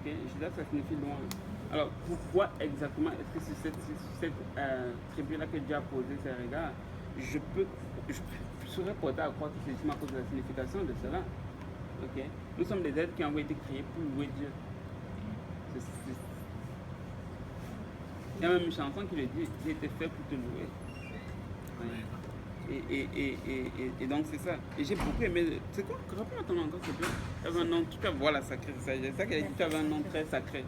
Judas, ça signifie louange. Alors, pourquoi exactement est-ce que c'est cette tribu-là que Dieu a posé ses regards? Je serais porté à croire que c'est justement à cause de la signification de cela. Nous sommes des êtres qui ont été créés pour louer Dieu. Il y a même une chanson qui le dit, j'ai été fait pour te louer. Et donc c'est ça. Et j'ai beaucoup aimé. C'est quoi? Rappelle-moi ton nom encore, s'il te plaît. Tu avais un nom, tu vois la sacrée. C'est ça qu'elle a dit, tu avais un nom très sacré.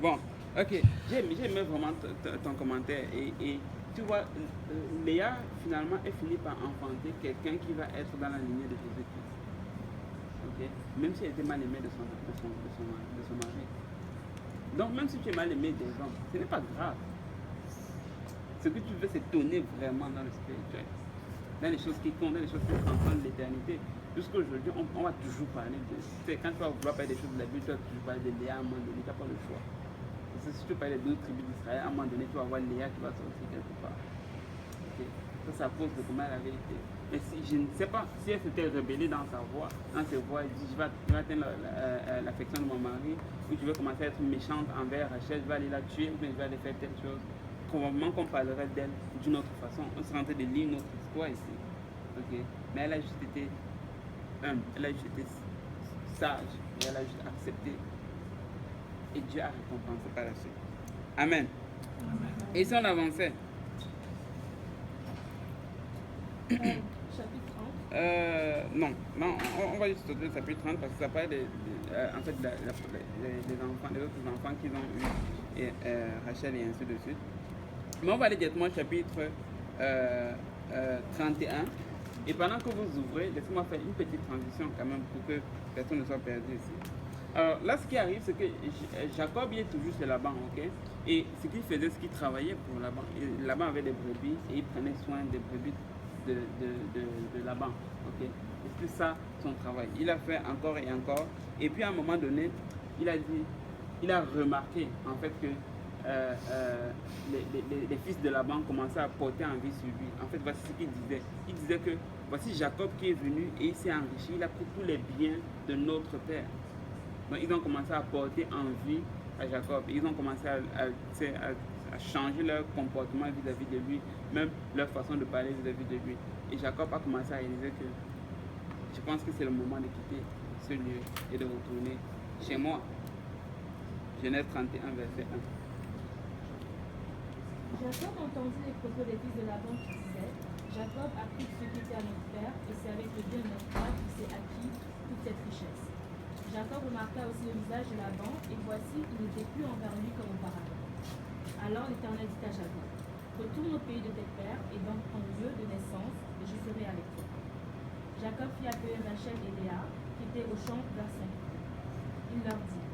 Bon, ok. J'ai aimé vraiment ton commentaire. Et tu vois, Léa, finalement, elle finit par enfanter quelqu'un qui va être dans la lignée de Jésus-Christ. Même si elle était mal aimée de son mari. Donc, même si tu es mal aimé des hommes, ce n'est pas grave. Ce que tu veux, c'est donner vraiment dans le spirituel, dans les choses qui comptent, dans les choses qui transcendent l'éternité. Jusqu'aujourd'hui, on va toujours parler de. Quand tu vas vouloir parler des choses de la Bible, tu vas toujours parler de Léa à un moment donné, tu n'as pas le choix. Parce que si tu parles d'autres tribus d'Israël, à un moment donné, tu vas voir Léa qui va sortir quelque part. Ça, c'est à cause de comment elle avait été. Mais si, je ne sais pas si elle s'était rebellée dans sa voix, elle dit je vais atteindre l'affection de mon mari, ou je vais commencer à être méchante envers Rachel, je vais aller la tuer, ou bien je vais aller faire telle chose. Probablement qu'on parlerait d'elle d'une autre façon. On serait en train de lire une autre histoire ici. Okay? Mais elle a juste été humble, elle a juste été sage, et elle a juste accepté. Et Dieu a récompensé par la suite. Amen. Amen. Et si on avançait? Chapitre 30. Non, on va juste sauter le chapitre 30 parce que ça parle en fait, des enfants, des autres enfants qu'ils ont eu, et Rachel et ainsi de suite. Mais on va aller directement au chapitre 31. Et pendant que vous ouvrez, laissez-moi faire une petite transition quand même pour que personne ne soit perdu ici. Alors là, ce qui arrive, c'est que Jacob il est toujours chez Laban, ok? Et ce qu'il faisait, c'est qu'il travaillait pour Laban. Et Laban avait des brebis et il prenait soin des brebis de Laban, ok? Et c'est ça son travail. Il a fait encore et encore. Et puis à un moment donné, il a remarqué en fait que les fils de Laban commençaient à porter envie sur lui. En fait, voici ce qu'il disait. Il disait que voici Jacob qui est venu et il s'est enrichi, il a pris tous les biens de notre père. Donc ils ont commencé à porter envie à Jacob. Ils ont commencé à changer leur comportement vis-à-vis de lui, même leur façon de parler vis-à-vis de lui. Et Jacob a commencé à réaliser que je pense que c'est le moment de quitter ce lieu et de retourner chez moi. Genèse 31, verset 1. Jacob entendit les propos des fils de Laban qui disaient Jacob a pris ce qui était à notre père, et c'est avec le bien de notre père qu'il s'est acquis toute cette richesse. Jacob remarqua aussi le visage de Laban, et voici, il n'était plus envers lui comme auparavant. Alors l'Éternel dit à Jacob Retourne au pays de tes pères et dans ton lieu de naissance, et je serai avec toi. Jacob fit appeler Rachel et Léa, qui étaient au champ vers Saint-Pierre. Il leur dit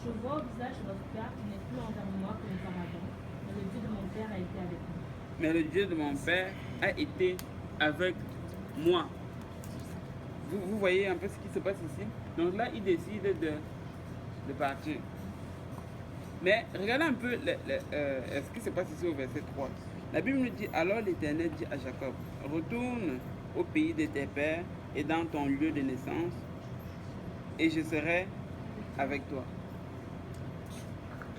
Je vois au visage de votre père qui n'est plus envers moi comme auparavant. Le Dieu de mon père a été avec moi. Mais le Dieu de mon père a été avec moi. Vous voyez un peu ce qui se passe ici? Donc là, il décide de partir. Mais regardez un peu ce qui se passe ici au verset 3. La Bible nous dit, alors l'Éternel dit à Jacob, retourne au pays de tes pères et dans ton lieu de naissance, et je serai avec toi.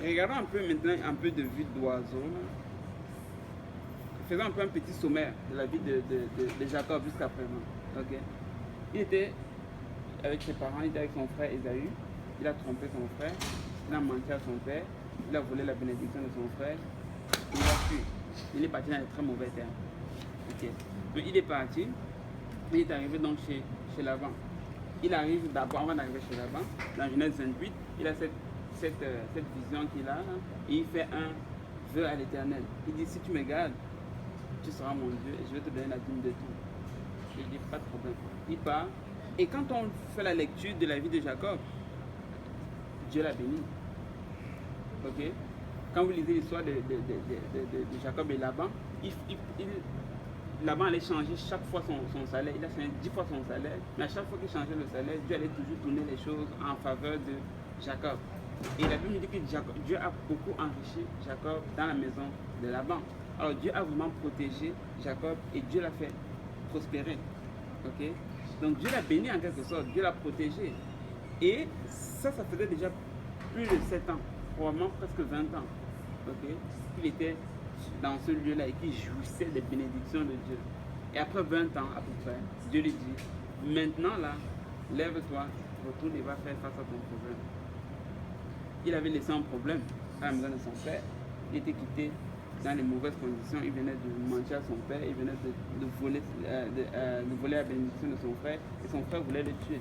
Regardons un peu maintenant un peu de vue d'oiseau. Faisons un peu un petit sommaire de la vie de Jacob jusqu'à présent. Okay? Il était avec ses parents, il était avec son frère Ésaü. Il a trompé son frère, il a menti à son père, il a volé la bénédiction de son frère, il l'a tué. Il est parti dans les très mauvais termes. Okay. Donc il est parti, il est arrivé donc chez Laban. Il arrive d'abord, avant d'arriver chez Laban, dans Genèse 28, il a cette vision qu'il a, et il fait un vœu à l'Éternel. Il dit, si tu me gardes, tu seras mon Dieu et je vais te donner la dîme de tout. Il dit, pas de problème. Il part. Et quand on fait la lecture de la vie de Jacob, Dieu l'a béni. Ok? Quand vous lisez l'histoire de Jacob et Laban, Laban allait changer chaque fois son salaire. Il a changé 10 fois son salaire. Mais à chaque fois qu'il changeait le salaire, Dieu allait toujours tourner les choses en faveur de Jacob. Et la Bible nous dit que Dieu a beaucoup enrichi Jacob dans la maison de Laban. Alors Dieu a vraiment protégé Jacob et Dieu l'a fait prospérer. Ok? Donc Dieu l'a béni en quelque sorte, Dieu l'a protégé. Et ça faisait déjà plus de 7 ans, probablement presque 20 ans. Ok? Qu'il était dans ce lieu-là et qu'il jouissait des bénédictions de Dieu. Et après 20 ans à peu près, Dieu lui dit, maintenant là, lève-toi, retourne et va faire face à ton problème. Il avait laissé un problème à la maison de son père. Il était quitté dans les mauvaises conditions. Il venait de mentir à son père. Il venait de voler la bénédiction de son frère. Et son frère voulait le tuer.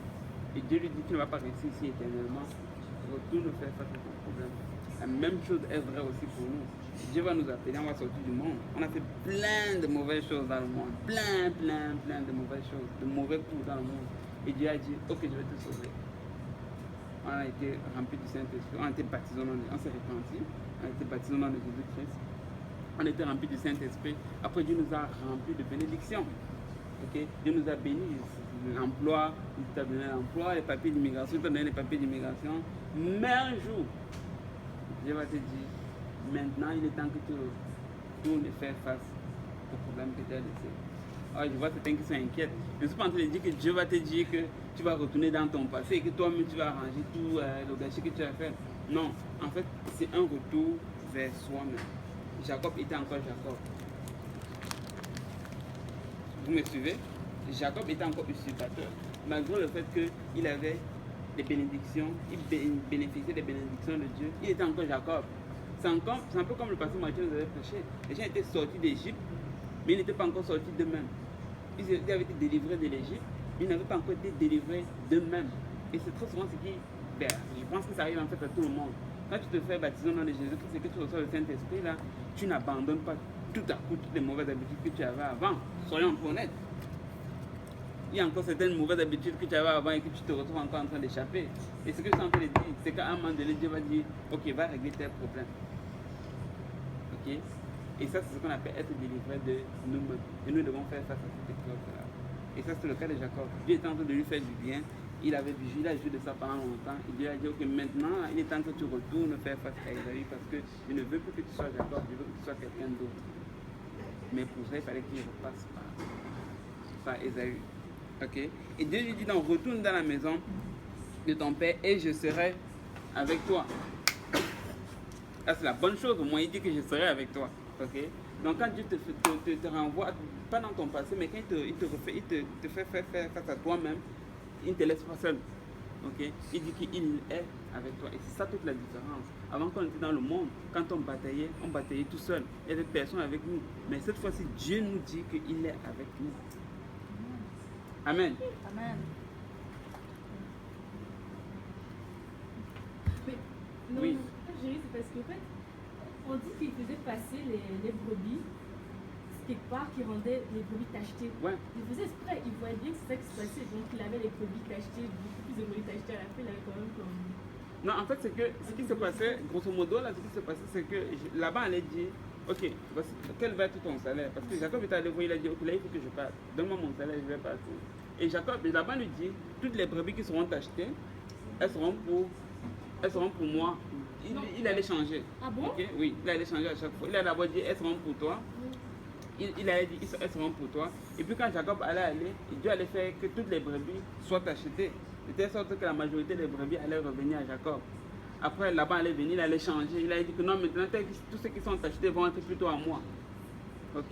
Et Dieu lui dit, tu ne vas pas rester ici éternellement. Retourne faire face à ton problème. La même chose est vraie aussi pour nous. Dieu va nous appeler, on va sortir du monde. On a fait plein de mauvaises choses dans le monde. Plein de mauvaises choses. De mauvais coups dans le monde. Et Dieu a dit, ok, je vais te sauver. On a été remplis du Saint-Esprit, on a été baptisés, on s'est repenti, on a été baptisés au nom de Jésus-Christ, on a été remplis du Saint-Esprit. Après, Dieu nous a remplis de bénédictions. Okay? Dieu nous a bénis, l'emploi, il t'a donné l'emploi, les papiers d'immigration, il t'a donné les papiers d'immigration. Mais un jour, Dieu va te dire, maintenant il est temps que tu retournes et faire face au problème que tu as laissé. Ah, je vois certains qui sont inquiets. Je ne suis pas en train de dire que Dieu va te dire que tu vas retourner dans ton passé et que toi-même tu vas arranger tout le gâchis que tu as fait. Non, en fait, c'est un retour vers soi-même. Jacob était encore Jacob. Vous me suivez? Jacob était encore usurpateur. Malgré le fait qu'il avait des bénédictions, il bénéficiait des bénédictions de Dieu, il était encore Jacob. C'est un peu comme le pasteur Mathieu nous avait prêché. Les gens étaient sortis d'Égypte, mais ils n'étaient pas encore sortis d'eux-mêmes. Ils avaient été délivrés de l'Égypte, mais ils n'avaient pas encore été délivrés d'eux-mêmes. Et c'est très souvent ce qui... je pense que ça arrive en fait à tout le monde. Quand tu te fais baptiser au nom de Jésus-Christ et que tu reçois le Saint-Esprit, là, tu n'abandonnes pas tout à coup toutes les mauvaises habitudes que tu avais avant. Soyons honnêtes. Il y a encore certaines mauvaises habitudes que tu avais avant et que tu te retrouves encore en train d'échapper. Et ce que je suis en train de dire, c'est qu'à un moment donné, Dieu va dire, ok, va régler tes problèmes. Ok? Et ça, c'est ce qu'on appelle être délivré de nous-mêmes. Et nous devons faire face à cette épreuve-là. Et ça, c'est le cas de Jacob. Dieu était en train de lui faire du bien. Il avait vu de ça pendant longtemps. Et Dieu a dit, ok, maintenant, il est temps que tu retournes faire face à Esaü parce que je ne veux plus que tu sois Jacob, je veux que tu sois quelqu'un d'autre. Mais pour ça, il fallait qu'il repasse par Esaü. Ok? Et Dieu lui dit, donc, retourne dans la maison de ton père et je serai avec toi. Ça, c'est la bonne chose. Au moins, il dit que je serai avec toi. Ok? Donc, quand Dieu te renvoie, pas dans ton passé, mais quand il te fait faire face à toi-même, il ne te laisse pas seul. Okay? Il dit qu'il est avec toi. Et c'est ça toute la différence. Avant qu'on était dans le monde, quand on bataillait tout seul. Il y avait personne avec nous. Mais cette fois-ci, Dieu nous dit qu'il est avec nous. Amen. Amen. Mais, non, Oui. Chérie, c'est parce qu'en fait, on dit qu'il faisait passer les brebis quelque part qui rendait les brebis tachetées. Ouais. Il faisait exprès, il voyait bien que c'est ça qui se passait. Donc il avait les brebis tachetées, beaucoup plus de brebis tachetées à la fin, il avait quand même comme... Non, en fait, c'est que ce qui se passait, grosso modo, là, ce qui se passait, c'est que là-bas, elle a dit, ok, quel va être ton salaire? Parce que Jacob est allé voir, il a dit, ok, là, il faut que je parte. Donne-moi mon salaire, je vais partir. Et Jacob, là-bas, lui dit, toutes les brebis qui seront achetées, elles seront pour moi. Il allait changer. Ah bon? Okay? Oui, il allait changer à chaque fois. Il a d'abord dit, elles seront pour toi. Il allait dire, elles seront pour toi. Et puis quand Jacob allait aller, Dieu allait faire que toutes les brebis soient achetées. De telle sorte que la majorité des brebis allaient revenir à Jacob. Après, là-bas, allait venir, il allait changer. Il allait dire que non, maintenant, tous ceux qui sont achetés vont être plutôt à moi. Ok?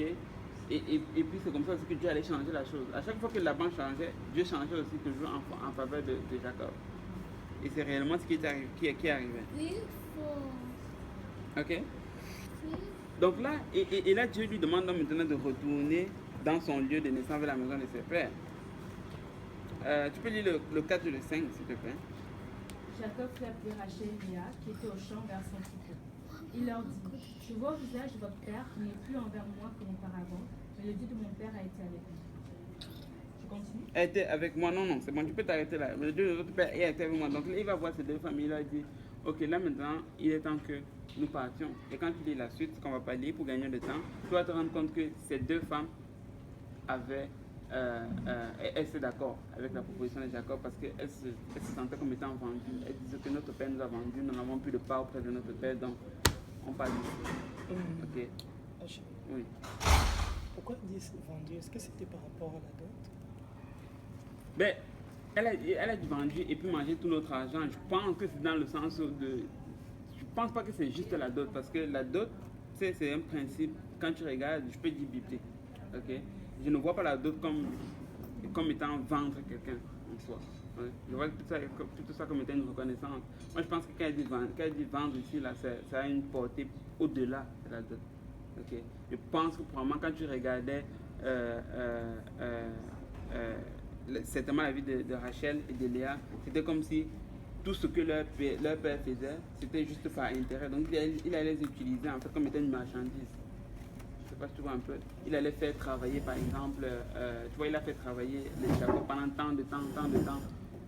Et puis, c'est comme ça que Dieu allait changer la chose. À chaque fois que Laban changeait, Dieu changeait aussi toujours en faveur de Jacob. Et c'est réellement ce qui est arrivé. Ok? Donc là, et là, Dieu lui demande maintenant de retourner dans son lieu de naissance vers la maison de ses pères. Tu peux lire le 4 et le 5, s'il te plaît. Jacob fit appeler Rachel et Léa, qui étaient au champ vers son troupeau. Il leur dit, je vois au visage de votre père qui n'est plus envers moi comme auparavant, mais le Dieu de mon père a été avec lui. Je continue? Elle était avec moi, non, c'est bon, tu peux t'arrêter là. Le Dieu de votre père est avec moi. Donc là, il va voir ces deux familles, il a dit, ok, là maintenant, il est temps que nous partions. Et quand il lit la suite, ce qu'on va pas lire pour gagner du temps, tu vas te rendre compte que ces deux femmes avaient, elles étaient d'accord avec la proposition de Jacob parce qu'elles se sentaient comme étant vendues. Elles disaient que notre père nous a vendus, nous n'avons plus de part auprès de notre père, donc on parle d'ici. Ok. Oui. Pourquoi il dit vendu? Est-ce que c'était par rapport à la dot? Ben, elle a dû vendre et puis manger tout notre argent. Je pense que c'est dans le sens de... Je pense pas que c'est juste la dot, parce que la dot, c'est un principe, quand tu regardes, je peux dire biblique. Ok? Je ne vois pas la dot comme étant vendre quelqu'un en soi. Ouais. Je vois tout ça comme étant une reconnaissance. Moi, je pense que quand elle dit vendre ici, là, ça a une portée au-delà de la dot. Okay. Je pense que probablement quand tu regardais certainement la vie de Rachel et de Léa, c'était comme si tout ce que leur père faisait, c'était juste par intérêt. Donc il allait les utiliser en fait comme étant une marchandise. Je sais pas si tu vois un peu. Il allait faire travailler par exemple, tu vois, il a fait travailler les Jacob pendant tant de temps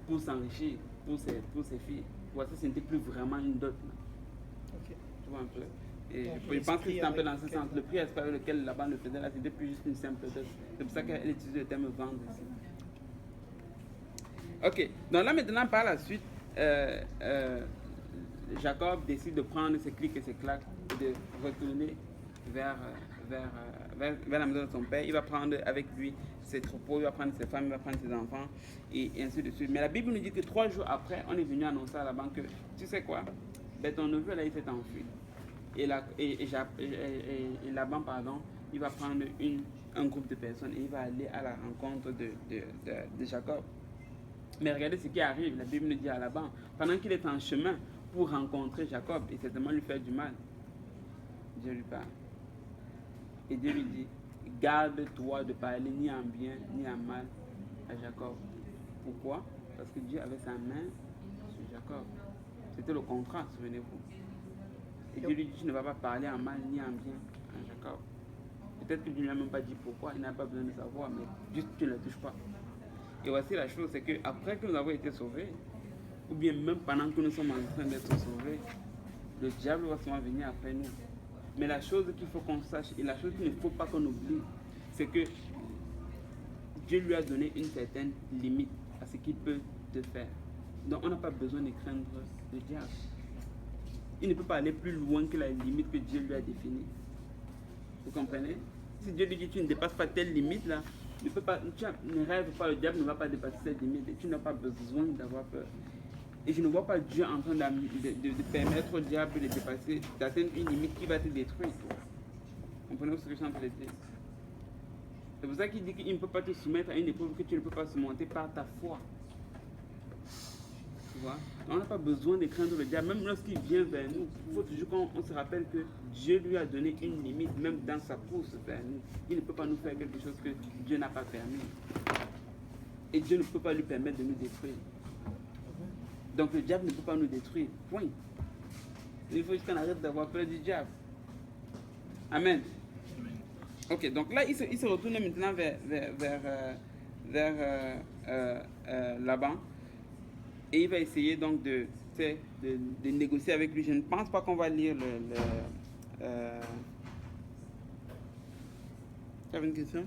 pour s'enrichir pour ses filles. Voilà, ça n'était plus vraiment une dot. Okay. Tu vois un peu. Et je pense que c'est un peu dans ce sens. Le prix avec lequel Laban le faisait là, c'était plus juste une simple dot. C'est pour ça qu'elle utilise le terme vendre ici. Ok, donc là maintenant par la suite, Jacob décide de prendre ses clics et ses claques et de retourner vers la maison de son père. Il va prendre avec lui ses troupeaux, il va prendre ses femmes, il va prendre ses enfants, et ainsi de suite. Mais la Bible nous dit que 3 jours après, on est venu annoncer à Laban que, tu sais quoi, ben ton neveu là, il s'est enfui. Et Laban, pardon, il va prendre un groupe de personnes et il va aller à la rencontre de Jacob. Mais regardez ce qui arrive. La Bible nous dit à Laban, pendant qu'il est en chemin pour rencontrer Jacob et certainement lui faire du mal, Dieu lui parle. Et Dieu lui dit, garde-toi de parler ni en bien ni en mal à Jacob. Pourquoi? Parce que Dieu avait sa main sur Jacob. C'était le contrat, souvenez-vous. Et Dieu lui dit, tu ne vas pas parler en mal ni en bien à Jacob. Peut-être que Dieu ne lui a même pas dit pourquoi, il n'a pas besoin de savoir, mais juste tu ne le touches pas. Et voici la chose, c'est qu'après que nous avons été sauvés, ou bien même pendant que nous sommes en train d'être sauvés, le diable va souvent venir après nous. Mais la chose qu'il faut qu'on sache, et la chose qu'il ne faut pas qu'on oublie, c'est que Dieu lui a donné une certaine limite à ce qu'il peut te faire. Donc on n'a pas besoin de craindre le diable. Il ne peut pas aller plus loin que la limite que Dieu lui a définie. Vous comprenez? Si Dieu lui dit tu ne dépasses pas telle limite là, ne rêve pas, le diable ne va pas dépasser cette limite et tu n'as pas besoin d'avoir peur. Et je ne vois pas Dieu en train de permettre au diable de dépasser, d'atteindre une limite qui va te détruire. Comprenez ce que je suis en train de dire? C'est pour ça qu'il dit qu'il ne peut pas te soumettre à une épreuve que tu ne peux pas surmonter par ta foi. Tu vois? On n'a pas besoin de craindre le diable, même lorsqu'il vient vers nous. Il faut toujours qu'on se rappelle que Dieu lui a donné une limite, même dans sa course vers nous. Il ne peut pas nous faire quelque chose que Dieu n'a pas permis. Et Dieu ne peut pas lui permettre de nous détruire. Donc le diable ne peut pas nous détruire. Point. Il faut juste qu'on arrête d'avoir peur du diable. Amen. Ok, donc là, il se retourne maintenant vers Laban. Et il va essayer donc de négocier avec lui. Je ne pense pas qu'on va lire tu avais une question?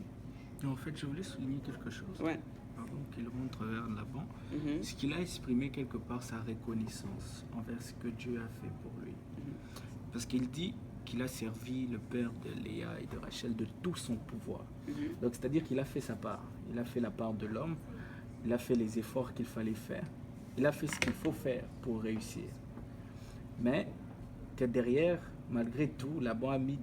En fait, je voulais souligner quelque chose. Ouais. Avant qu'il rentre vers Laban, Mm-hmm. ce qu'il a exprimé quelque part sa reconnaissance envers ce que Dieu a fait pour lui. Parce qu'il dit qu'il a servi le père de Léa et de Rachel de tout son pouvoir. Mm-hmm. Donc c'est-à-dire qu'il a fait sa part. Il a fait la part de l'homme, il a fait les efforts qu'il fallait faire, il a fait ce qu'il faut faire pour réussir. Mais que derrière, malgré tout, Laban a mis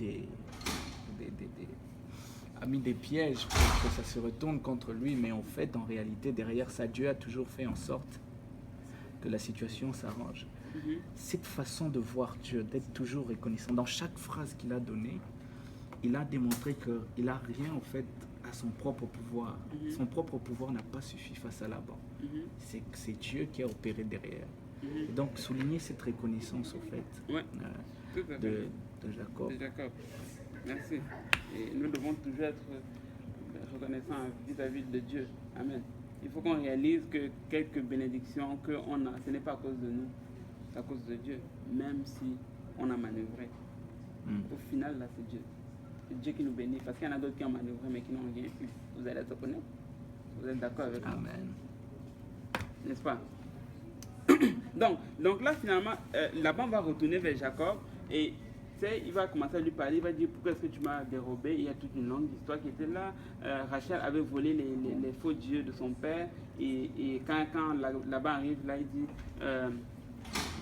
des pièges pour que ça se retourne contre lui, mais en fait, en réalité, derrière ça, Dieu a toujours fait en sorte que la situation s'arrange. Mm-hmm. Cette façon de voir Dieu, d'être toujours reconnaissant, dans chaque phrase qu'il a donnée, il a démontré qu'il n'a rien en fait à son propre pouvoir. Mm-hmm. Son propre pouvoir n'a pas suffi face à Laban. Mm-hmm. C'est Dieu qui a opéré derrière. Mm-hmm. Et donc, souligner cette reconnaissance, au fait, Ouais, tout à fait. de Jacob. De Jacob. Merci. Et nous devons toujours être reconnaissants vis-à-vis de Dieu. Amen. Il faut qu'on réalise que quelques bénédictions qu'on a, ce n'est pas à cause de nous, c'est à cause de Dieu, même si on a manœuvré. Au final, là, c'est Dieu. C'est Dieu qui nous bénit, parce qu'il y en a d'autres qui ont manœuvré, mais qui n'ont rien eu. Vous allez être reconnaître? Vous êtes d'accord avec moi? Amen. N'est-ce pas? donc là, finalement, Laban va retourner vers Jacob et il va commencer à lui parler, il va dire pourquoi est-ce que tu m'as dérobé. Il y a toute une longue histoire qui était là. Rachel avait volé les faux dieux de son père et quand Laban arrive là, il dit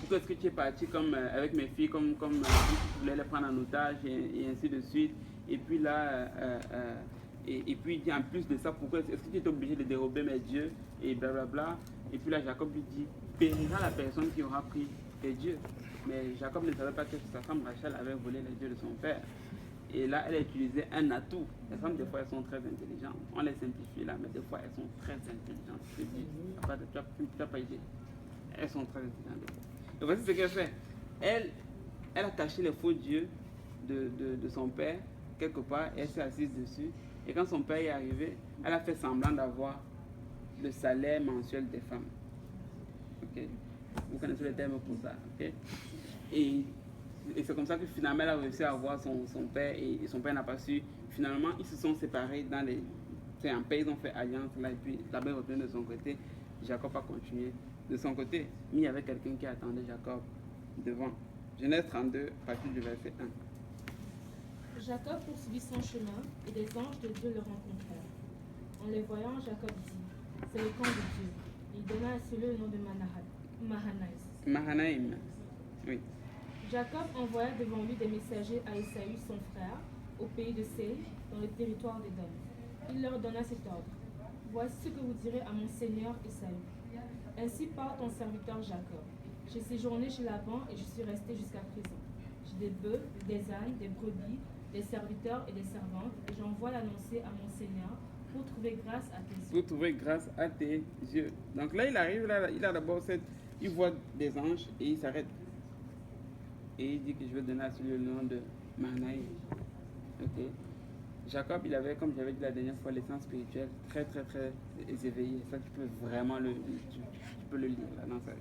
pourquoi est-ce que tu es parti avec mes filles comme tu voulais les prendre en otage et ainsi de suite. Et puis là, et puis il dit en plus de ça, pourquoi est-ce que tu es obligé de dérober mes dieux et blablabla. Et puis là, Jacob lui dit périra la personne qui aura pris tes dieux. Mais Jacob ne savait pas que sa femme Rachel avait volé les dieux de son père. Et là, elle a utilisé un atout. Les femmes, des fois, elles sont très intelligentes. On les simplifie là, mais des fois, elles sont très intelligentes. Je te dis, tu n'as pas idée. Elles sont très intelligentes. Et voici ce qu'elle fait. Elle a caché les faux dieux de son père quelque part et elle s'est assise dessus. Et quand son père est arrivé, elle a fait semblant d'avoir le salaire mensuel des femmes. Ok? Vous connaissez le terme pour ça. Ok? Et c'est comme ça que finalement elle a réussi à avoir son père et son père n'a pas su. Finalement, ils se sont séparés c'est en paix, ils ont fait alliance là et puis Laban est retourné de son côté. Jacob a continué de son côté. Mais il y avait quelqu'un qui attendait Jacob devant. Genèse 32, partir du verset 1. Jacob poursuivit son chemin et des anges de Dieu le rencontrèrent. En les voyant, Jacob dit, c'est le camp de Dieu. Il donna à celui le nom de Mahanaïs. Mahanaïm. Oui. Jacob envoya devant lui des messagers à Ésaü son frère, au pays de Séir, dans le territoire d'Édom. Il leur donna cet ordre. Voici ce que vous direz à mon seigneur Ésaü. Ainsi parle ton serviteur Jacob. J'ai séjourné chez Laban et je suis resté jusqu'à présent. J'ai des bœufs, des ânes, des brebis, des serviteurs et des servantes, et j'envoie l'annoncer à mon seigneur pour trouver grâce à tes yeux. Pour trouver grâce à tes yeux. Donc là, il arrive, là, il a d'abord il voit des anges et il s'arrête. Et il dit que je vais donner à celui le nom de Mahanaïm. Ok. Jacob, il avait, comme j'avais dit la dernière fois, l'essence spirituelle très éveillée. Ça, tu peux vraiment tu peux le lire là, dans sa vie.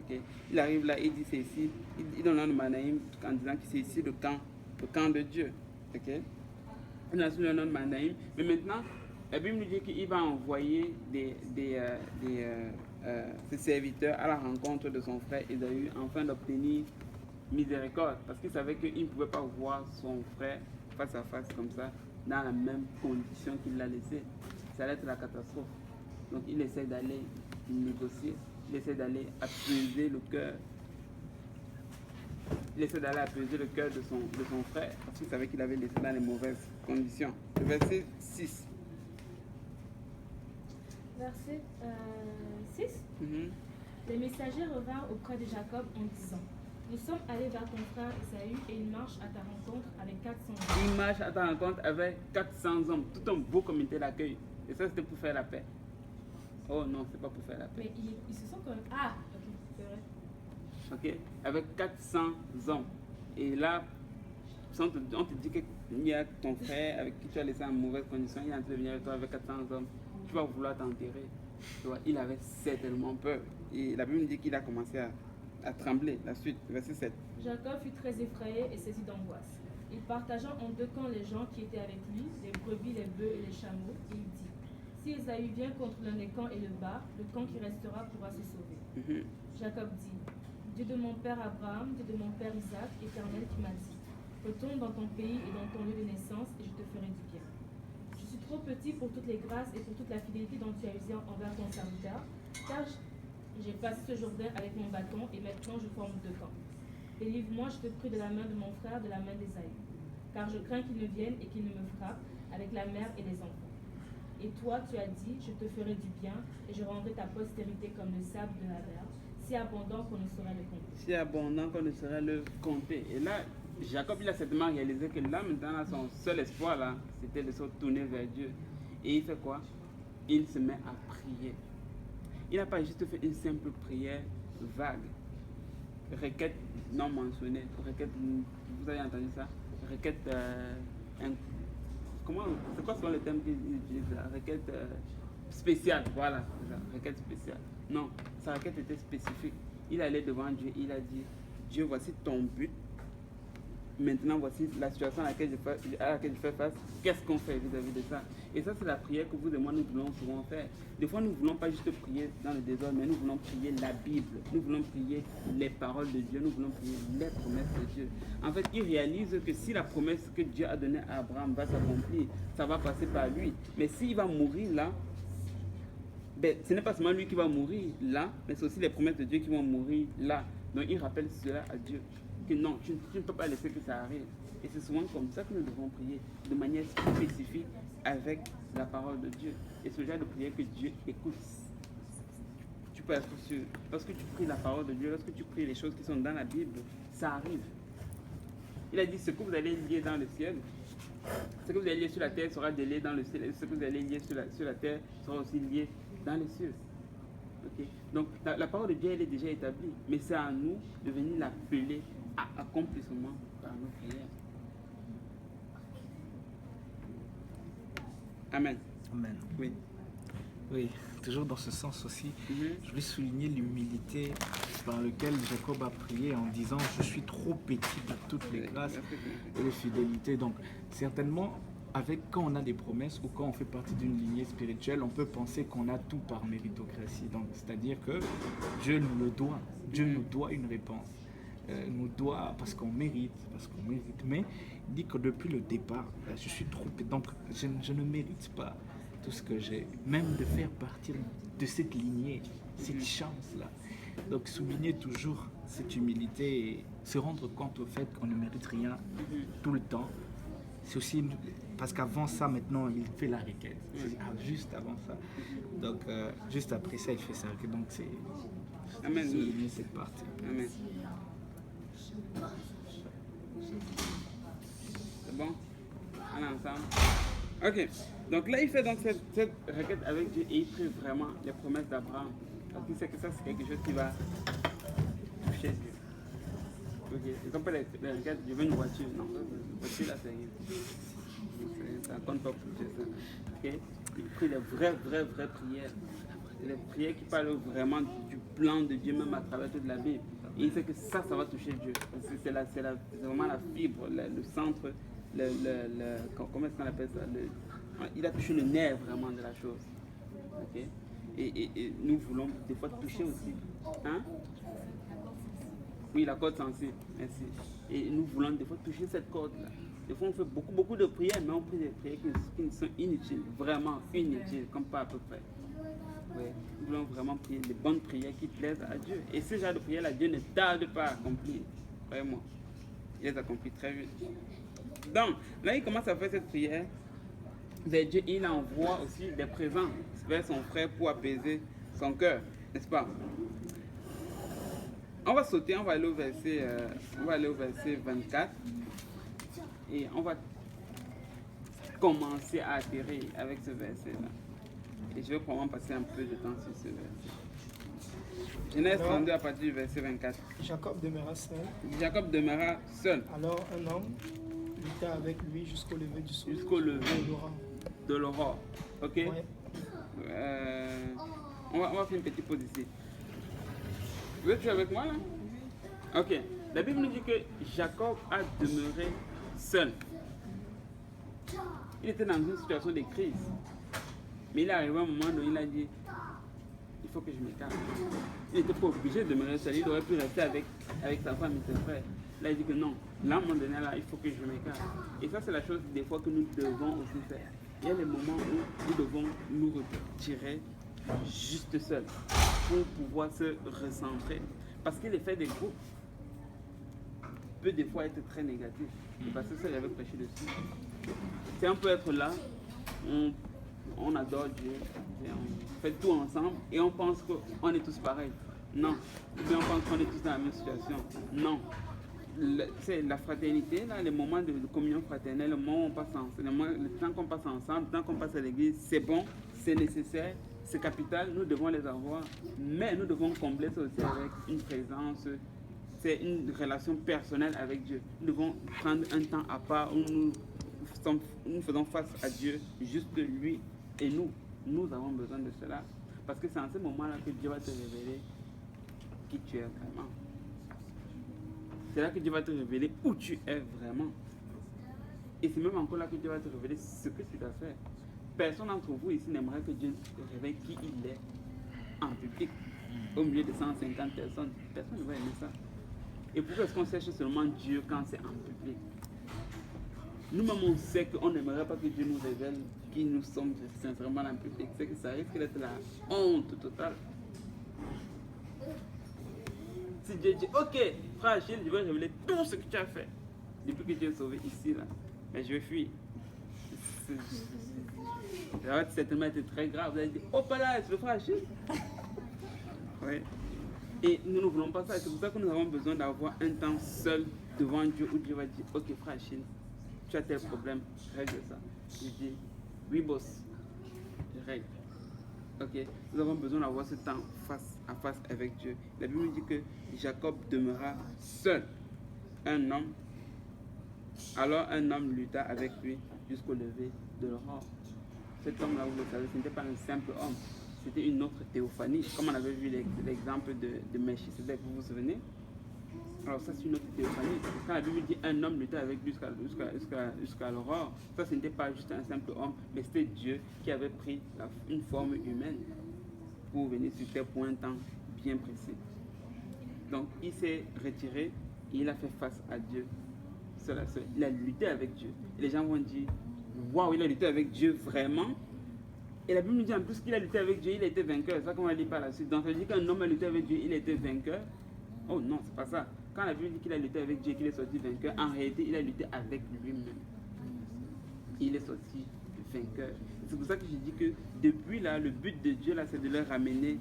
Okay. Il arrive là, il dit c'est ici, il donne le nom de Mahanaïm en disant que c'est ici le camp de Dieu. Okay. Il a le nom de Mahanaïm, mais maintenant, la Bible nous dit qu'il va envoyer ses serviteurs à la rencontre de son frère Ésaü afin d'obtenir miséricorde, parce qu'il savait qu'il ne pouvait pas voir son frère face à face comme ça, dans la même condition qu'il l'a laissé. Ça allait être la catastrophe. Donc il essaie d'aller négocier. Il essaie d'aller apaiser le cœur. Il essaie d'aller apaiser le cœur de son frère parce qu'il savait qu'il avait laissé dans les mauvaises conditions. Le verset 6. Verset 6. Les messagers revinrent auprès de Jacob en disant, nous sommes allés vers ton frère Ésaü et il marche à ta rencontre avec 400 hommes. Il marche à ta rencontre avec 400 hommes, tout un beau comité d'accueil. Et ça, c'était pour faire la paix. Oh non, c'est pas pour faire la paix. Mais ils se sont quand même... Ah, ok, c'est vrai. Ok, avec 400 hommes. Et là, on te dit qu'il y a ton frère avec qui tu as laissé en mauvaise condition, il est en train de venir avec toi avec 400 hommes. Tu vas vouloir t'enterrer. Tu vois, il avait certainement peur. Et la Bible dit qu'il a commencé à trembler. La suite, verset 7. Jacob fut très effrayé et saisi d'angoisse. Il partagea en deux camps les gens qui étaient avec lui, les brebis, les bœufs et les chameaux, et il dit, si Ésaü vient contre l'un des camps et le bat, le camp qui restera pourra se sauver. Jacob dit, Dieu de mon père Abraham, Dieu de mon père Isaac, Éternel qui m'a dit, retourne dans ton pays et dans ton lieu de naissance et je te ferai du bien. Je suis trop petit pour toutes les grâces et pour toute la fidélité dont tu as usé envers ton serviteur, car j'ai passé ce Jourdain avec mon bâton et maintenant je forme deux camps. Délivre-moi, je te prie, de la main de mon frère, de la main d'Ésaü, car je crains qu'il ne vienne et qu'il ne me frappe avec la mère et les enfants. Et toi, tu as dit, je te ferai du bien et je rendrai ta postérité comme le sable de la mer, si abondant qu'on ne saurait le compter. Si abondant qu'on ne saurait le compter. Et là, Jacob, il a certainement réalisé que là, maintenant, son seul espoir, là, c'était de se tourner vers Dieu. Et il fait quoi? Il se met à prier. Il n'a pas juste fait une simple prière vague. Requête non mentionnée. Requête, vous avez entendu ça? Requête, c'est quoi le terme qu'ils utilisent là? Requête spéciale, voilà, c'est ça, requête spéciale. Non, sa requête était spécifique. Il allait devant Dieu, il a dit, Dieu, voici ton but. Maintenant, voici la situation à laquelle je fais face. Qu'est-ce qu'on fait vis-à-vis de ça? Et ça, c'est la prière que vous et moi, nous voulons souvent faire. Des fois, nous ne voulons pas juste prier dans le désordre, mais nous voulons prier la Bible. Nous voulons prier les paroles de Dieu. Nous voulons prier les promesses de Dieu. En fait, il réalise que si la promesse que Dieu a donnée à Abraham va s'accomplir, ça va passer par lui. Mais s'il va mourir là, ben, ce n'est pas seulement lui qui va mourir là, mais c'est aussi les promesses de Dieu qui vont mourir là. Donc, il rappelle cela à Dieu. Que non, tu ne peux pas laisser que ça arrive. Et c'est souvent comme ça que nous devons prier, de manière spécifique avec la parole de Dieu. Et ce genre de prière que Dieu écoute. Tu peux être sûr. Lorsque tu pries la parole de Dieu, lorsque tu pries les choses qui sont dans la Bible, ça arrive. Il a dit, ce que vous allez lier dans le ciel, ce que vous allez lier sur la terre sera lié dans le ciel. Et ce que vous allez lier sur la terre sera aussi lié dans les cieux. Okay? Donc la parole de Dieu, elle est déjà établie. Mais c'est à nous de venir l'appeler à accomplissement par nos prières. Amen. Amen. Oui. Oui, toujours dans ce sens aussi, je voulais souligner l'humilité par laquelle Jacob a prié en disant « Je suis trop petit pour toutes les grâces et les fidélités ». Donc, certainement, quand on a des promesses ou quand on fait partie d'une lignée spirituelle, on peut penser qu'on a tout par méritocratie. Donc, c'est-à-dire que Dieu nous le doit. Dieu nous doit une réponse. nous doit, parce qu'on mérite, mais il dit que depuis le départ, je suis trop, donc je ne mérite pas tout ce que j'ai, même de faire partir de cette lignée, cette chance-là. Donc souligner toujours cette humilité et se rendre compte au fait qu'on ne mérite rien tout le temps. C'est aussi parce qu'avant ça, maintenant, il fait la requête. Juste avant ça. Donc, juste après ça, il fait sa requête. Donc, c'est Amen. souligner cette partie. Amen. C'est bon? On est ensemble? Ok. Donc là, il fait donc cette requête avec Dieu et il prie vraiment les promesses d'Abraham. Parce qu'il sait que ça, c'est quelque chose qui va toucher Dieu. Ok. C'est comme les requêtes, je veux une voiture. Non, la voiture là, ça compte pas pour Dieu, ça. Ok. Il prie les vraies prières. Les prières qui parlent vraiment du plan de Dieu, même à travers toute la Bible. Et il sait que ça va toucher Dieu. C'est vraiment la fibre, le centre, comment est-ce qu'on appelle ça? Il a touché le nerf vraiment de la chose. Okay? Et nous voulons des fois toucher aussi. Hein? Oui, la corde sensible, merci. Et nous voulons des fois toucher cette corde-là. Des fois on fait beaucoup de prières, mais on prie des prières qui sont inutiles, vraiment inutiles, comme pas à peu près. Ouais. Nous voulons vraiment prier des bonnes prières qui plaisent à Dieu. Et ce genre de prières-là, Dieu ne tarde pas à accomplir. Vraiment. Il les accomplit très vite. Donc, là, il commence à faire cette prière vers Dieu. Il envoie aussi des présents vers son frère pour apaiser son cœur. N'est-ce pas? On va sauter, on va aller au verset 24. Et on va commencer à atterrir avec ce verset-là. Et je vais probablement passer un peu de temps sur ce verset. Genèse 32 à partir du verset 24. Jacob demeura seul. Jacob demeura seul. Alors un homme lutta avec lui jusqu'au lever du soleil. Jusqu'au lever de l'aurore. Ok? Ouais. On va faire une petite pause ici. Vous êtes avec moi là? Ok. La Bible nous dit que Jacob a demeuré seul. Il était dans une situation de crise. Mais il est arrivé à un moment où il a dit, il faut que je m'écarte. Il n'était pas obligé de demeurer seul, il aurait pu rester avec sa femme et ses frères. Là, il dit que non, là, à un moment donné, là, il faut que je m'écarte. Et ça, c'est la chose des fois que nous devons aussi faire. Il y a des moments où nous devons nous retirer juste seuls pour pouvoir se recentrer. Parce que l'effet des groupes peut des fois être très négatif. Et parce que ça, j'avais prêché dessus. C'est on peut être là, on adore Dieu, on fait tout ensemble et on pense qu'on est tous pareils. Non. Ou bien on pense qu'on est tous dans la même situation. Non. C'est la fraternité, là, les moments de communion fraternelle, le moment où on passe ensemble, le temps qu'on passe ensemble, le temps qu'on passe à l'église, c'est bon, c'est nécessaire, c'est capital, nous devons les avoir. Mais nous devons combler ça aussi avec une présence, c'est une relation personnelle avec Dieu. Nous devons prendre un temps à part où nous faisons face à Dieu, juste lui et nous. Nous avons besoin de cela. Parce que c'est en ce moment-là que Dieu va te révéler qui tu es vraiment. C'est là que Dieu va te révéler où tu es vraiment. Et c'est même encore là que Dieu va te révéler ce que tu dois faire. Personne d'entre vous ici n'aimerait que Dieu te révèle qui il est en public, au milieu de 150 personnes. Personne ne va aimer ça. Et pourquoi est-ce qu'on cherche seulement Dieu quand c'est en public? Nous-mêmes, on sait qu'on n'aimerait pas que Dieu nous révèle qui nous sommes sincèrement en public. C'est que ça risque d'être la honte totale. Si Dieu dit, ok, frère Achille, je vais révéler tout ce que tu as fait depuis que tu es sauvé ici, là, mais je vais fuir. Ça va certainement être très grave. Vous allez dire, oh, pas là, c'est le frère Achille. Oui. Et nous ne voulons pas ça. C'est pour ça que nous avons besoin d'avoir un temps seul devant Dieu où Dieu va dire, ok, frère Achille, tu as tel problème, règle ça. Je dis, oui, boss, je règle. Ok, nous avons besoin d'avoir ce temps face à face avec Dieu. La Bible dit que Jacob demeura seul. Un homme. Alors un homme lutta avec lui jusqu'au lever de l'aurore. Cet homme-là, vous le savez, ce n'était pas un simple homme. C'était une autre théophanie. Comme on avait vu l'exemple de Melchisedec, vous vous souvenez? Alors ça, c'est une autre théophanie. Quand la Bible dit un homme lutta avec lui jusqu'à l'aurore, ça, ce n'était pas juste un simple homme, mais c'était Dieu qui avait pris une forme humaine pour venir sur terre pour un temps bien précis. Donc, il s'est retiré et il a fait face à Dieu. Seul à seul. Il a lutté avec Dieu. Et les gens vont dire, waouh, il a lutté avec Dieu vraiment. Et la Bible nous dit en plus qu'il a lutté avec Dieu, il a été vainqueur. C'est ça qu'on va lire par la suite. Donc ça veut dire qu'un homme a lutté avec Dieu, il a été vainqueur. Oh non, c'est pas ça. Quand la Bible dit qu'il a lutté avec Dieu et qu'il est sorti vainqueur, en réalité, il a lutté avec lui-même. Il est sorti vainqueur. C'est pour ça que je dis que depuis là, le but de Dieu là, c'est de le ramener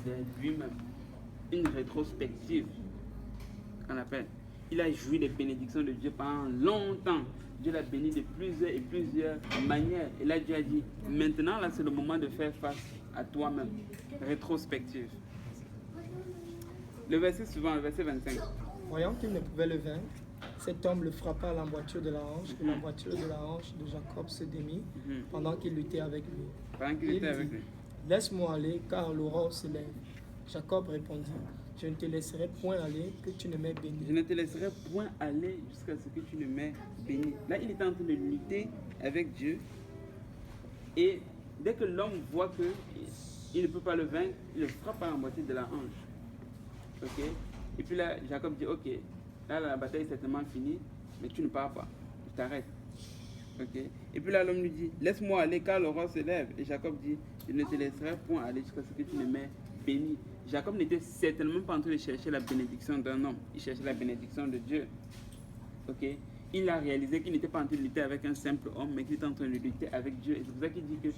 vers lui-même. Une rétrospective, qu'on appelle. Il a joui des bénédictions de Dieu pendant longtemps. Dieu l'a béni de plusieurs et plusieurs manières. Et là, Dieu a dit, maintenant là, c'est le moment de faire face à toi-même. Rétrospective. Le verset suivant, le verset 25. Voyant qu'il ne pouvait le vaincre, cet homme le frappa à l'emboîture de la hanche, et l'emboîture de la hanche de Jacob se démit pendant qu'il luttait avec lui. Pendant qu'il était avec lui. Laisse-moi aller, car l'aurore se lève. Jacob répondit, je ne te laisserai point aller, que tu ne m'aies béni. Je ne te laisserai point aller jusqu'à ce que tu ne m'aies béni. Là, il était en train de lutter avec Dieu. Et dès que l'homme voit qu'il ne peut pas le vaincre, il le frappe à l'emboîture de la hanche. Ok. Et puis là, Jacob dit, ok, là la bataille est certainement finie, mais tu ne pars pas, tu t'arrêtes. Ok. Et puis là, l'homme lui dit, laisse-moi aller car l'aurore se lève. Et Jacob dit, je ne te laisserai point aller jusqu'à ce que tu ne m'aies béni. Jacob n'était certainement pas en train de chercher la bénédiction d'un homme, il cherchait la bénédiction de Dieu. Ok. Il a réalisé qu'il n'était pas en train de lutter avec un simple homme, mais qu'il était en train de lutter avec Dieu. Et c'est pour ça qu'il dit que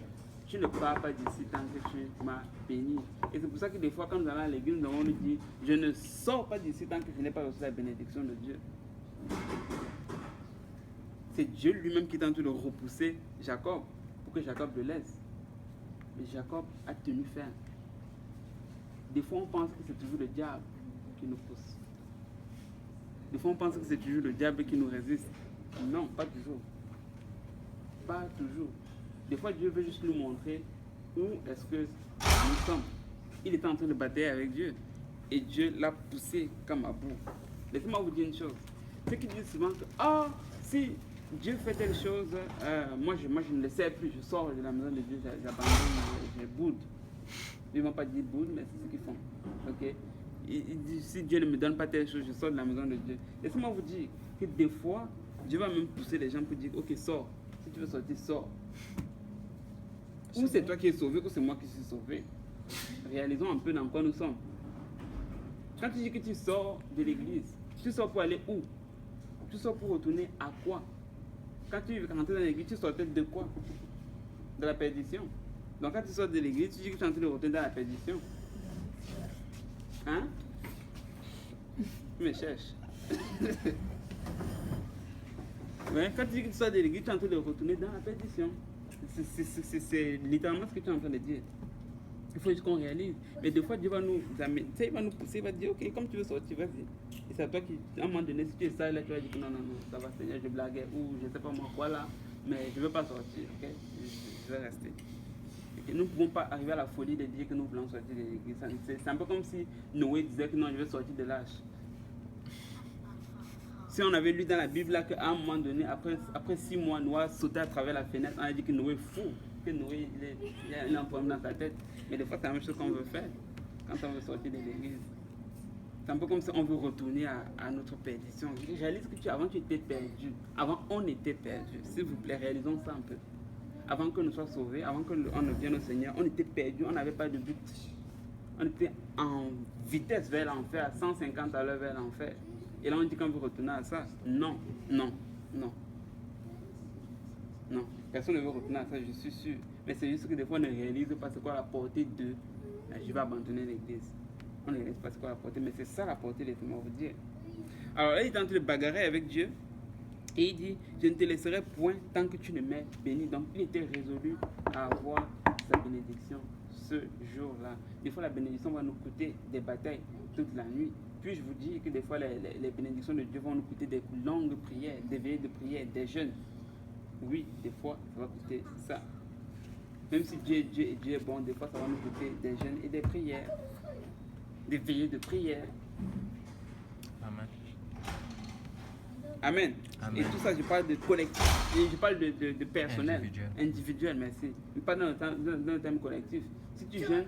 tu ne pars pas d'ici tant que tu m'as béni. Et c'est pour ça que des fois, quand nous allons à l'église, nous avons dit, je ne sors pas d'ici tant que je n'ai pas reçu la bénédiction de Dieu. C'est Dieu lui-même qui est en train de repousser Jacob pour que Jacob le laisse. Mais Jacob a tenu ferme. Des fois, on pense que c'est toujours le diable qui nous pousse. Des fois, on pense que c'est toujours le diable qui nous résiste. Non, pas toujours. Pas toujours. Des fois, Dieu veut juste nous montrer où est-ce que nous sommes. Il était en train de batailler avec Dieu. Et Dieu l'a poussé comme à bout. Laissez-moi vous dire une chose. Ceux qui disent souvent que, si Dieu fait telle chose, moi je ne le sais plus. Je sors de la maison de Dieu, j'abandonne, je boude. Ils ne vont pas dire boude, mais c'est ce qu'ils font. Ok? Ils disent, si Dieu ne me donne pas telle chose, je sors de la maison de Dieu. Laissez-moi vous dire que des fois, Dieu va même pousser les gens pour dire, ok, sors. Si tu veux sortir, sors. Ou c'est toi qui es sauvé, ou c'est moi qui suis sauvé. Réalisons un peu dans quoi nous sommes. Quand tu dis que tu sors de l'église, tu sors pour aller où? Tu sors pour retourner à quoi? Quand tu rentrais dans l'église, tu sortais de quoi? De la perdition. Donc quand tu sors de l'église, tu dis que tu es en train de retourner dans la perdition. Hein? Tu me cherches. Ouais, quand tu dis que tu sors de l'église, tu es en train de retourner dans la perdition. C'est littéralement ce que tu es en train de dire. Il faut juste qu'on réalise. Mais des fois, Dieu va nous amener, il va nous pousser, il va dire, ok, comme tu veux sortir, vas-y. Et c'est à toi qui, à un moment donné, si tu es sage, là, tu vas dire que non, ça va, Seigneur, je blaguais, ou je ne sais pas moi quoi là, mais je ne veux pas sortir, ok? Je vais rester. Et nous ne pouvons pas arriver à la folie de dire que nous voulons sortir de l'église. C'est un peu comme si Noé disait que non, je vais sortir de l'âge. Si on avait lu dans la Bible là qu'à un moment donné, après 6 mois, Noé sautait à travers la fenêtre, on a dit que Noé est fou, que Noé il a un problème dans sa tête. Mais des fois, c'est la même chose qu'on veut faire quand on veut sortir de l'église. C'est un peu comme si on veut retourner à notre perdition. Réalise que avant tu étais perdu. Avant on était perdu. S'il vous plaît, réalisons ça un peu. Avant que nous soyons sauvés, avant qu'on ne vienne au Seigneur, on était perdu, on n'avait pas de but. On était en vitesse vers l'enfer, à 150 à l'heure vers l'enfer. Et là on dit qu'on veut retourner à ça. Non, non, non. Non, personne ne veut retourner à ça, je suis sûr. Mais c'est juste que des fois on ne réalise pas c'est quoi la portée de je vais abandonner l'église. On ne réalise pas c'est quoi la portée, mais c'est ça la portée, laissez-moi vous dire. Alors là, il est en train de bagarrer avec Dieu. Et il dit, je ne te laisserai point tant que tu ne m'aies béni. Donc il était résolu à avoir sa bénédiction ce jour-là. Des fois la bénédiction va nous coûter des batailles toute la nuit. Puis je vous dis que des fois les bénédictions de Dieu vont nous coûter des longues prières, des veillées de prière, des jeûnes. Oui, des fois ça va coûter ça. Même si Dieu est bon, des fois ça va nous coûter des jeûnes et des prières, des veillées de prière. Amen. Amen. Amen. Et tout ça, je parle de collectif, et je parle de personnel, individuel, merci. Mais pas dans le thème collectif. Si tu jeûnes,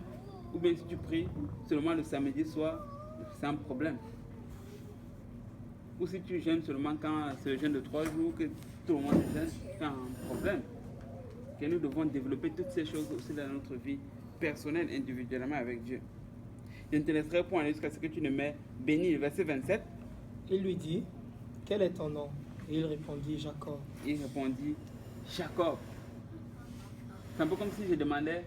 ou bien si tu pries seulement le samedi soir, c'est un problème. ou si tu jeûnes seulement quand c'est le jeûne de 3 jours, que tout le monde jeûne, c'est un problème. Que nous devons développer toutes ces choses aussi dans notre vie personnelle, individuellement avec Dieu. Je ne te laisserai point aller jusqu'à ce que tu ne m'aies béni. Le verset 27. Il lui dit, quel est ton nom? Et il répondit, Jacob. Il répondit, Jacob. C'est un peu comme si je demandais,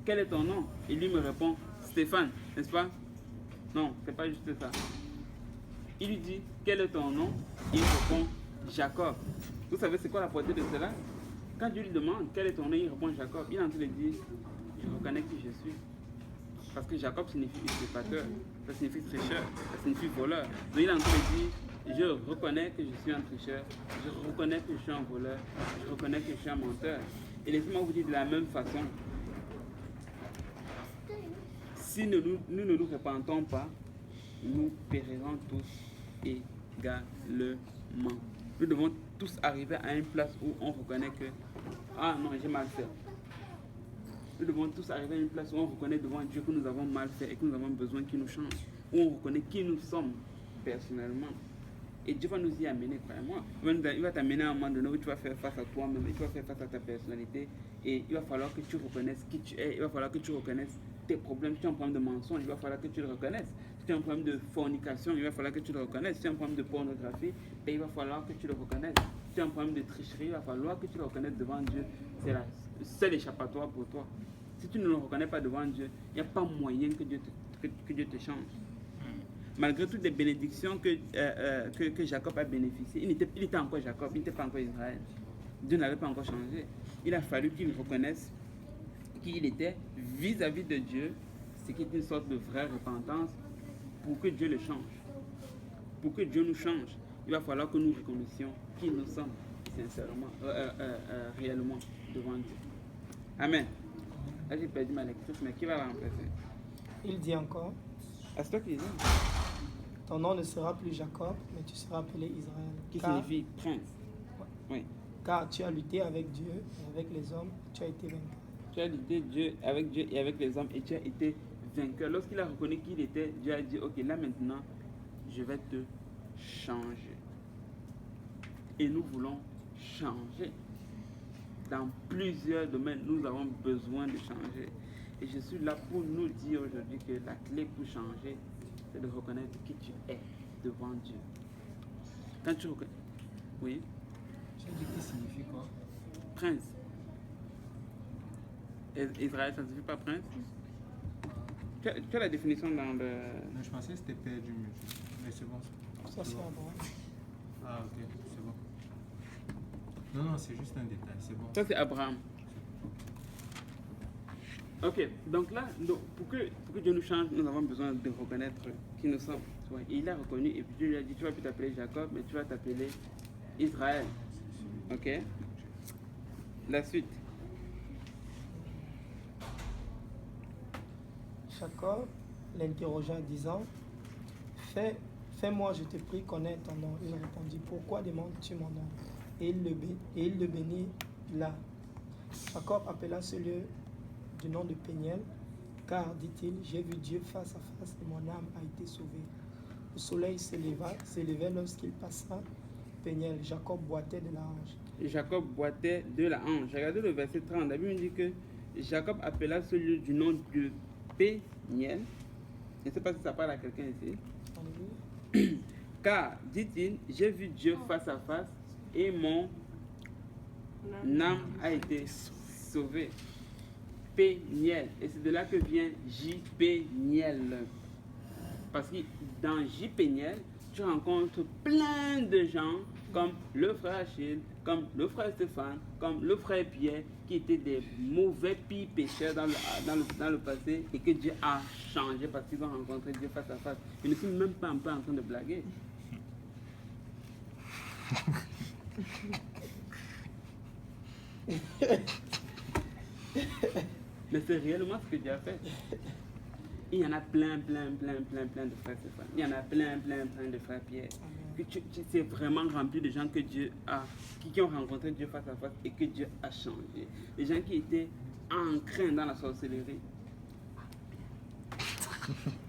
quel est ton nom? Et lui me répond, Stéphane, n'est-ce pas? Non, c'est pas juste ça. Il lui dit, quel est ton nom? Il répond, Jacob. Vous savez c'est quoi la portée de cela? Quand Dieu lui demande, quel est ton nom? Il répond, Jacob. Il est en train de dire, je reconnais qui je suis. Parce que Jacob signifie usurpateur, ça signifie tricheur, ça signifie voleur. Donc il est en train de dire, je reconnais que je suis un tricheur, je reconnais que je suis un voleur, je reconnais que je suis un menteur. Et laissez-moi vous dire de la même façon, si nous ne nous repentons pas, nous périrons tous également. Nous devons tous arriver à une place où on reconnaît que, ah non, j'ai mal fait. Nous devons tous arriver à une place où on reconnaît devant Dieu que nous avons mal fait et que nous avons besoin qu'il nous change. Où on reconnaît qui nous sommes personnellement. Et Dieu va nous y amener, croyez-moi. Il va t'amener à un moment donné où tu vas faire face à toi-même et tu vas faire face à ta personnalité. Et il va falloir que tu reconnaisses qui tu es. Il va falloir que tu reconnaisses tes problèmes. Si tu as un problème de mensonge, il va falloir que tu le reconnaisses. Si tu as un problème de fornication, il va falloir que tu le reconnaisses. Si tu as un problème de pornographie, il va falloir que tu le reconnaisses. Si tu as un problème de tricherie, il va falloir que tu le reconnaisses devant Dieu. C'est la seule échappatoire pour toi. Si tu ne le reconnais pas devant Dieu, il n'y a pas moyen que Dieu te change. Malgré toutes les bénédictions que Jacob a bénéficiées, il était encore Jacob, il n'était pas encore Israël. Dieu n'avait pas encore changé. Il a fallu qu'il reconnaisse qui il était vis-à-vis de Dieu, ce qui est une sorte de vraie repentance, pour que Dieu le change. Pour que Dieu nous change, il va falloir que nous reconnaissions qui nous sommes sincèrement, réellement devant Dieu. Amen. Là, j'ai perdu ma lecture, mais qui va la remplacer? Il dit encore, Ah, c'est toi qui dis. ton nom ne sera plus Jacob, mais tu seras appelé Israël. Qui signifie prince. Oui. Car tu as lutté avec Dieu et avec les hommes, tu as été vaincu. Tu as lutté Dieu et avec les hommes et tu as été vainqueur. Lorsqu'il a reconnu qui il était, Dieu a dit, ok, là maintenant, je vais te changer. Et nous voulons changer. Dans plusieurs domaines, nous avons besoin de changer. Et je suis là pour nous dire aujourd'hui que la clé pour changer, c'est de reconnaître qui tu es devant Dieu. Quand tu reconnais... Oui? J'ai dit qui signifie quoi? Prince. Israël, ça ne signifie pas prince? Tu as la définition dans le... Non, je pensais que c'était père du mur. Mais c'est bon. Ça, c'est Abraham. Ah, ok, c'est bon. Non, c'est juste un détail, c'est bon. Ça, c'est Abraham. Ok, donc là, pour que Dieu nous change, nous avons besoin de reconnaître qui nous sommes. Et il a reconnu, et puis Dieu lui a dit, tu vas plus t'appeler Jacob, mais tu vas t'appeler Israël. Ok? La suite. Jacob l'interrogea disant, fais-moi, je te prie, connais ton nom. Il répondit, pourquoi demandes-tu mon nom? Et il le bénit là. Jacob appela ce lieu du nom de Péniel, car, dit-il, j'ai vu Dieu face à face et mon âme a été sauvée. Le soleil s'élevait lorsqu'il passa Péniel. Jacob boitait de la hanche. Jacob boitait de la hanche. Regardez le verset 30. La Bible dit que Jacob appela ce lieu du nom de Péniel. Je ne sais pas si ça parle à quelqu'un ici. Alléluia. Car, dit-il, j'ai vu Dieu face à face et mon âme a été sauvée. Péniel. Et c'est de là que vient J. Péniel. Parce que dans J. Péniel, tu rencontres plein de gens comme le frère Achille, comme le frère Stéphane, comme le frère Pierre, qui étaient des mauvais pires pécheurs dans le passé et que Dieu a changé parce qu'ils ont rencontré Dieu face à face. Je ne suis même pas un peu en train de blaguer. Mais c'est réellement ce que Dieu a fait. Il y en a plein de frères Stéphane. Il y en a plein de frères Pierre. C'est vraiment rempli de gens que Dieu a, qui ont rencontré Dieu face à face et que Dieu a changé. Des gens qui étaient ancrés dans la sorcellerie.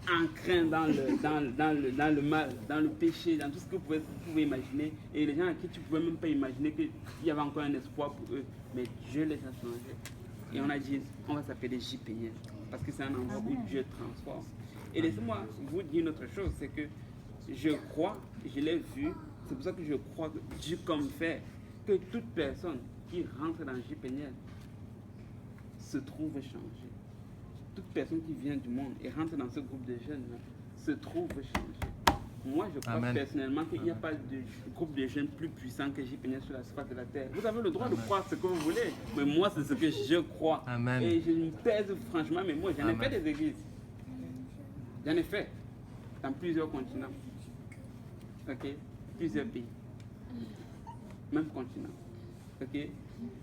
ancrés dans le mal, dans le péché, dans tout ce que vous pouvez imaginer. Et les gens à qui tu ne pouvais même pas imaginer qu'il y avait encore un espoir pour eux. Mais Dieu les a changés. Et on a dit, on va s'appeler JPN. Parce que c'est un endroit où Dieu transforme. Et laissez-moi vous dire une autre chose, c'est que je crois, je l'ai vu, c'est pour ça que je crois que Dieu comme fait que toute personne qui rentre dans JPN se trouve changée. Toute personne qui vient du monde et rentre dans ce groupe de jeunes se trouve changée. Moi, je crois personnellement qu'il n'y a pas de groupe de jeunes plus puissant que JPN sur la surface de la terre. Vous avez le droit de croire ce que vous voulez, mais moi, c'est ce que je crois. Amen. Et je me pèse franchement, mais moi, j'en ai fait des églises. J'en ai fait dans plusieurs continents. Ok? Plusieurs pays. Même continent. Ok?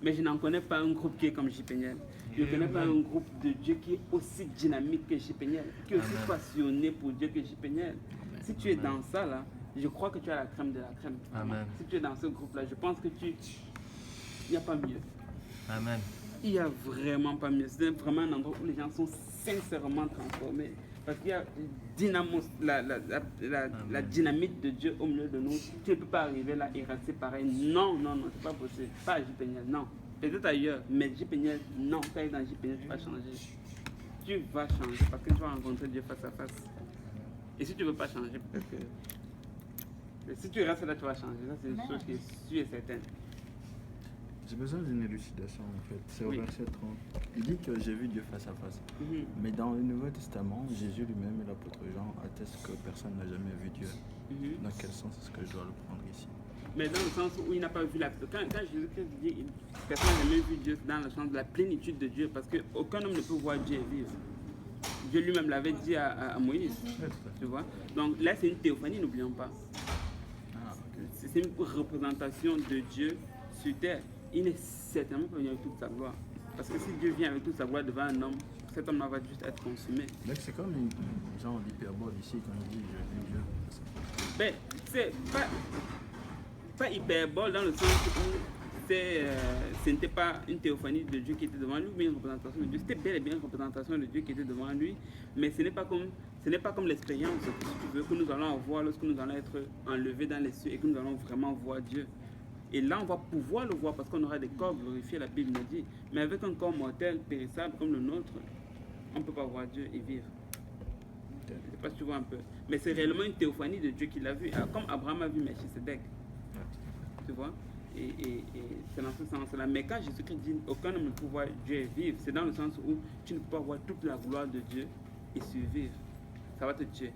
Mais je n'en connais pas un groupe qui est comme JPN. Je ne connais pas un groupe de Dieu qui est aussi dynamique que JPN, qui est aussi passionné pour Dieu que JPN. Si tu es dans ça, là, je crois que tu as la crème de la crème. Amen. Si tu es dans ce groupe-là, je pense que il n'y a pas mieux. Amen. Il n'y a vraiment pas mieux. C'est vraiment un endroit où les gens sont sincèrement transformés. Parce qu'il y a la dynamique de Dieu au milieu de nous. Tu ne peux pas arriver là et rester pareil. Non, non, non, c'est pas possible. Pas à JPN, non. Peut-être ailleurs, mais JPN, non. Quand tu es dans JPN, tu vas changer. Tu vas changer parce que tu vas rencontrer Dieu face à face. Et si tu ne veux pas changer, peut-être que... Si tu restes là, tu vas changer. Ça, c'est une chose qui est sûre et certaine. J'ai besoin d'une élucidation en fait. C'est au verset 30. Il dit que j'ai vu Dieu face à face. Mais dans le Nouveau Testament, Jésus lui-même et l'apôtre Jean attestent que personne n'a jamais vu Dieu. Dans quel sens est-ce que je dois le prendre ici? Mais dans le sens où il n'a pas vu la... Quand Jésus-Christ dit personne n'a jamais vu Dieu, c'est dans le sens de la plénitude de Dieu. Parce qu'aucun homme ne peut voir Dieu et vivre. Dieu lui-même l'avait dit à Moïse. Tu vois? Donc là, c'est une théophanie, n'oublions pas. C'est une représentation de Dieu sur terre. Il n'est certainement pas venu avec toute sa gloire. Parce que si Dieu vient avec toute sa gloire devant un homme, cet homme va juste être consumé. Donc c'est comme une genre d'hyperbole ici quand on dit je vis Dieu. Ben, c'est pas hyperbole dans le sens où ce n'était pas une théophanie de Dieu qui était devant lui, mais une représentation de Dieu. C'était bel et bien une représentation de Dieu qui était devant lui, mais ce n'est pas comme l'expérience, si tu veux, que nous allons avoir lorsque nous allons être enlevés dans les cieux et que nous allons vraiment voir Dieu. Et là, on va pouvoir le voir parce qu'on aura des corps glorifiés, la Bible nous dit. Mais avec un corps mortel, périssable comme le nôtre, on ne peut pas voir Dieu et vivre. Je ne sais pas si tu vois un peu. Mais c'est réellement une théophanie de Dieu qu'il a vu, comme Abraham a vu Melchisedec. Tu vois? Et c'est dans ce sens-là. Mais quand Jésus-Christ dit aucun homme ne peut voir Dieu et vivre, c'est dans le sens où tu ne peux pas voir toute la gloire de Dieu et survivre. Ça va te tuer.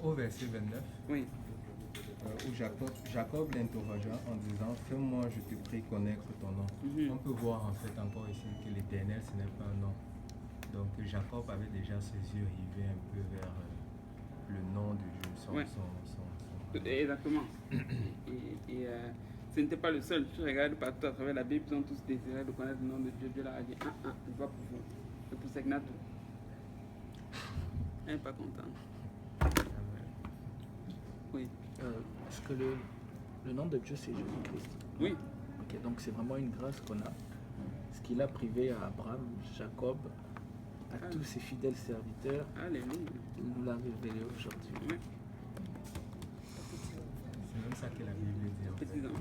Au verset 29. Oui. Où Jacob l'interrogea en disant fais-moi, je te prie, connaître ton nom. On peut voir en fait encore ici que l'Éternel, ce n'est pas un nom. Donc Jacob avait déjà ses yeux rivés un peu vers le nom de Dieu, Exactement. Et ce n'était pas le seul. Tu regardes partout à travers la Bible, ils ont tous désiré de connaître le nom de Dieu. Dieu leur a dit je ne vais pas pour vous. C'est pour Segnato. Elle n'est pas contente. Oui. Est-ce que le nom de Dieu c'est Jésus-Christ? Oui. Ok, donc c'est vraiment une grâce qu'on a. Ce qu'il a privé à Abraham, Jacob, à tous ses fidèles serviteurs, Alléluia. il nous l'a révélé aujourd'hui. Oui. C'est même ça que la Bible dit en fait. Petits enfants.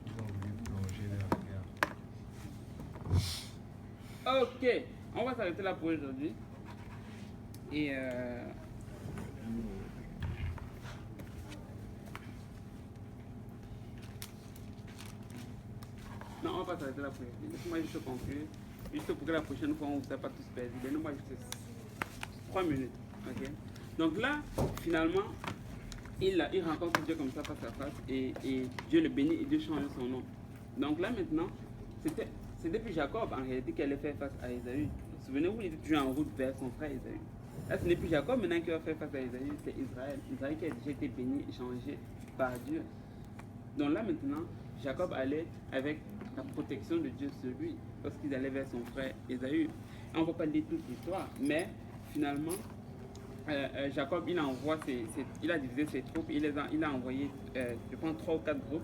Ils ont voulu plonger leur regard. Ok, on va s'arrêter là pour aujourd'hui. Et non, on va pas s'arrêter là pour aujourd'hui. Laisse-moi juste conclure. Juste pour que la prochaine fois, on ne vous a pas tous perdu. Donnez-moi juste 3 minutes. Ok. Donc là, finalement, il rencontre Dieu comme ça face à face et Dieu le bénit et Dieu change son nom. Donc là maintenant, c'est depuis Jacob en réalité qu'elle allait faire face à Ésaü. Souvenez-vous, il était toujours en route vers son frère Ésaü. Là, ce n'est plus Jacob maintenant qui va faire face à Ésaü, c'est Israël. Israël qui a déjà été béni et changé par Dieu. Donc là maintenant, Jacob allait avec la protection de Dieu sur lui lorsqu'il allait vers son frère Ésaü. On ne va pas lire toute l'histoire, mais finalement, Jacob, il a divisé ses troupes, il a envoyé, je pense, 3 ou 4 groupes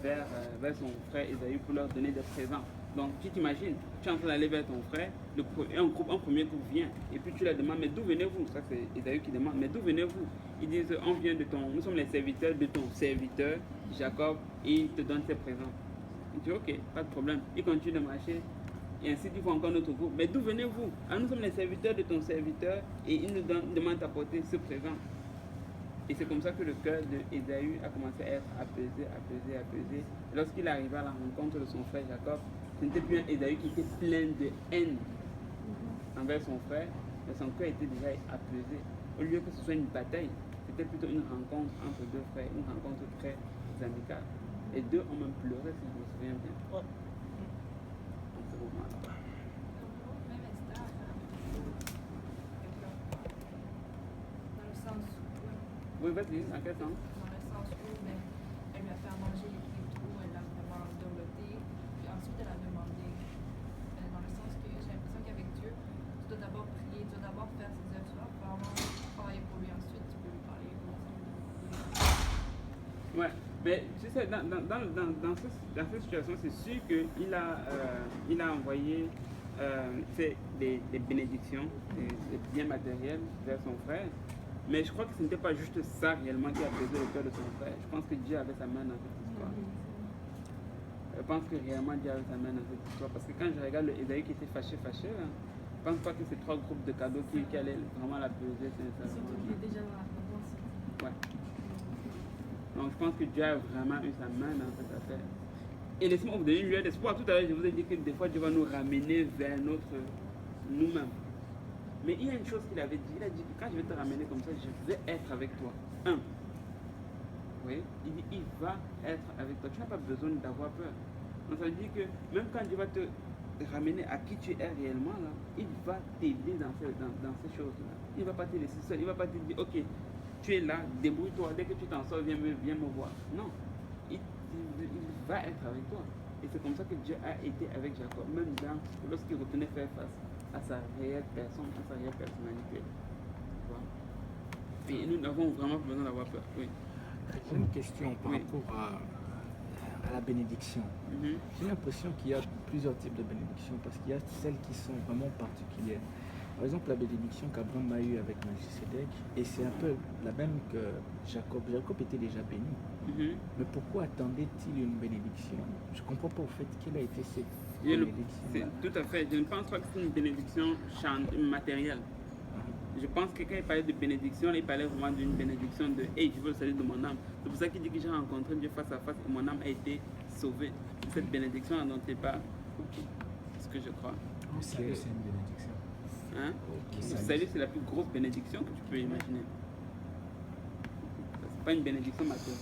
vers son frère Ésaü pour leur donner des présents. Donc tu t'imagines, tu es en train d'aller vers ton frère, un premier groupe vient, et puis tu leur demandes, mais d'où venez-vous? Ça c'est Ésaü qui demande, mais d'où venez-vous? Ils disent, nous sommes les serviteurs de ton serviteur, Jacob, et il te donne ses présents. Il dit, ok, pas de problème. Il continue de marcher, et ainsi il faut encore notre groupe. Mais d'où venez-vous? Ah, nous sommes les serviteurs de ton serviteur, et il nous demande d'apporter ce présent. Et c'est comme ça que le cœur d'Ésaü a commencé à être apaisé. Lorsqu'il arriva à la rencontre de son frère Jacob, ce n'était plus un Ésaü qui était plein de haine envers son frère, mais son cœur était déjà apaisé. Au lieu que ce soit une bataille, c'était plutôt une rencontre entre deux frères, une rencontre très amicale. Les deux ont même pleuré, si je me souviens bien. Dans ce moment-là. Même Esther, dans le sens où, Oui, vas-y, en quel sens? dans le sens où ben, elle lui a fait à manger les pieds tout, elle l'a vraiment dorloté, puis ensuite elle a demandé, dans le sens que j'ai l'impression qu'avec Dieu, tu dois d'abord prier, tu dois d'abord faire ses œuvres, tu dois vraiment travailler pour lui, ensuite tu peux lui parler. Ouais, mais tu sais, dans cette situation, c'est sûr qu'il a envoyé des bénédictions, des biens matériels vers son frère. Mais je crois que ce n'était pas juste ça réellement qui a apaisé le cœur de son frère. Je pense que Dieu avait sa main dans cette histoire. Je pense que réellement Dieu avait sa main dans cette histoire. Parce que quand je regarde le Ésaü qui était fâché, là, je pense pas que ces trois groupes de cadeaux qui allaient vraiment l'apaiser. Surtout qu'il est déjà dans la tendance. Ouais. Donc je pense que Dieu a vraiment eu sa main dans cette affaire. Et laissez-moi vous donner une lueur d'espoir. Tout à l'heure, je vous ai dit que des fois, Dieu va nous ramener vers nous-mêmes. Mais il y a une chose qu'il avait dit. Il a dit que quand je vais te ramener comme ça, je vais être avec toi. Oui, il dit, il va être avec toi. Tu n'as pas besoin d'avoir peur. Donc ça veut dire que même quand Dieu va te ramener à qui tu es réellement, là, il va t'aider dans ces choses-là. Il ne va pas te laisser seul. Il ne va pas te dire, ok, tu es là, débrouille-toi. Dès que tu t'en sors, viens me voir. Non, il va être avec toi. Et c'est comme ça que Dieu a été avec Jacob, même lorsqu'il retournait faire face à sa réelle personne, à sa réelle personnalité. Et nous n'avons vraiment besoin d'avoir peur. Oui. J'ai une question par rapport à la bénédiction. J'ai l'impression qu'il y a plusieurs types de bénédictions parce qu'il y a celles qui sont vraiment particulières. Par exemple, la bénédiction qu'Abraham a eue avec Melchisedec, et c'est un peu la même que Jacob. Jacob était déjà béni. Mais pourquoi attendait-il une bénédiction? Je ne comprends pas au fait quelle a été cette bénédiction. Tout à fait. Je ne pense pas que c'est une bénédiction matérielle. Je pense que quand il parlait de bénédiction, il parlait vraiment d'une bénédiction de « Hey, je veux le salut de mon âme ». C'est pour ça qu'il dit que j'ai rencontré Dieu face à face et mon âme a été sauvée. C'est cette bénédiction dont il parle. C'est ce que je crois. Le salut, c'est une bénédiction. Hein? Le salut, c'est la plus grosse bénédiction que tu peux imaginer. C'est pas une bénédiction matérielle.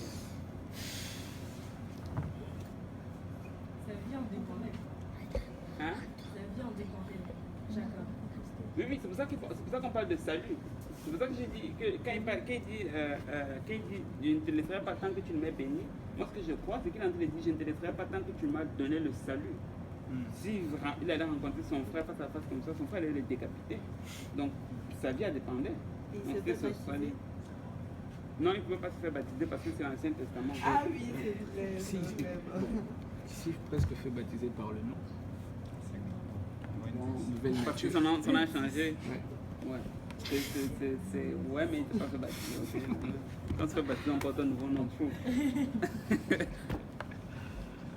Sa vie en dépendait. Hein? Sa vie en dépendait. Jacob. Oui, c'est pour ça qu'on parle de salut. C'est pour ça que j'ai dit que quand il dit je ne te laisserai pas tant que tu ne m'as béni, moi ce que je crois, c'est qu'il est en train de dire je ne te laisserai pas tant que tu m'as donné le salut. S'il allait rencontrer son frère face à face comme ça, son frère allait le décapiter. Donc sa vie a dépendé. Et Donc c'était ce salut. Non, il ne pouvait pas se faire baptiser parce que c'est l'Ancien Testament. Ah oui, c'est vrai. Si presque fait baptiser par le nom. Parce que son nom a changé. Ouais. Ouais, mais il ne s'est pas fait baptiser. Okay. Quand on se fait baptiser, on porte un nouveau nom.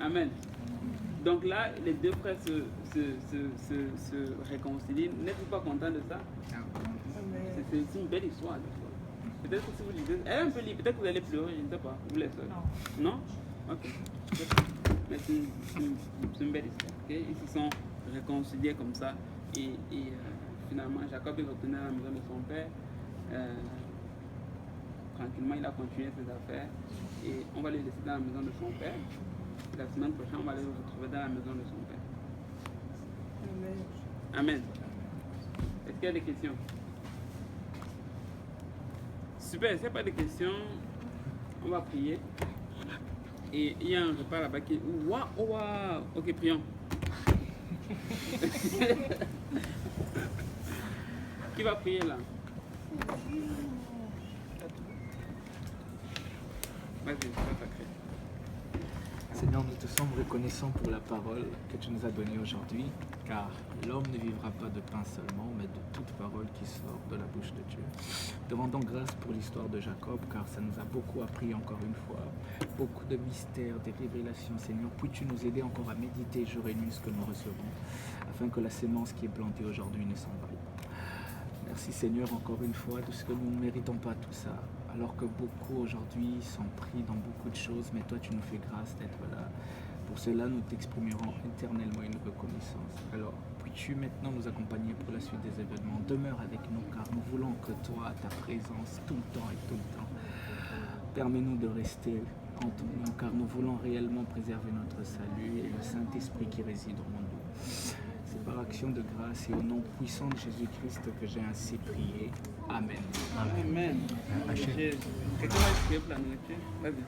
Amen. Donc là, les deux frères se réconcilient. N'êtes-vous pas content de ça? C'est une belle histoire. Peut-être que si vous lisez, elle est un peu libre, peut-être que vous allez pleurer, je ne sais pas. Vous les seuls. Non. Non? Ok. Mais c'est une belle histoire. Okay? Ils se sont réconciliés comme ça. Et finalement, Jacob est retourné à la maison de son père. Tranquillement, il a continué ses affaires. Et on va le laisser dans la maison de son père. La semaine prochaine, on va le retrouver dans la maison de son père. Amen. Est-ce qu'il y a des questions? Super, s'il n'y a pas de questions, on va prier. Et il y a un repas là-bas qui... Waouh! Ok, prions. Qui va prier là? Vas-y, c'est pas sacré. Seigneur, nous te sommes reconnaissants pour la parole que tu nous as donnée aujourd'hui, car l'homme ne vivra pas de pain seulement, mais de toute parole qui sort de la bouche de Dieu. Te rendons grâce pour l'histoire de Jacob, car ça nous a beaucoup appris encore une fois, beaucoup de mystères, des révélations, Seigneur. Puis-tu nous aider encore à méditer jour et nuit ce que nous recevons, afin que la sémence qui est plantée aujourd'hui ne s'en vaille pas. Merci Seigneur encore une fois de ce que nous ne méritons pas tout ça, alors que beaucoup aujourd'hui sont pris dans beaucoup de choses, mais toi tu nous fais grâce d'être là. Pour cela nous t'exprimerons éternellement une reconnaissance. Alors puis-tu maintenant nous accompagner pour la suite des événements. Demeure avec nous car nous voulons que toi, ta présence tout le temps et tout le temps. Permets-nous de rester en ton nom car nous voulons réellement préserver notre salut et le Saint-Esprit qui réside en nous. C'est par action de grâce et au nom puissant de Jésus-Christ que j'ai ainsi prié. Amen. Amen. Quelqu'un va prier pour la nourriture? Vas-y.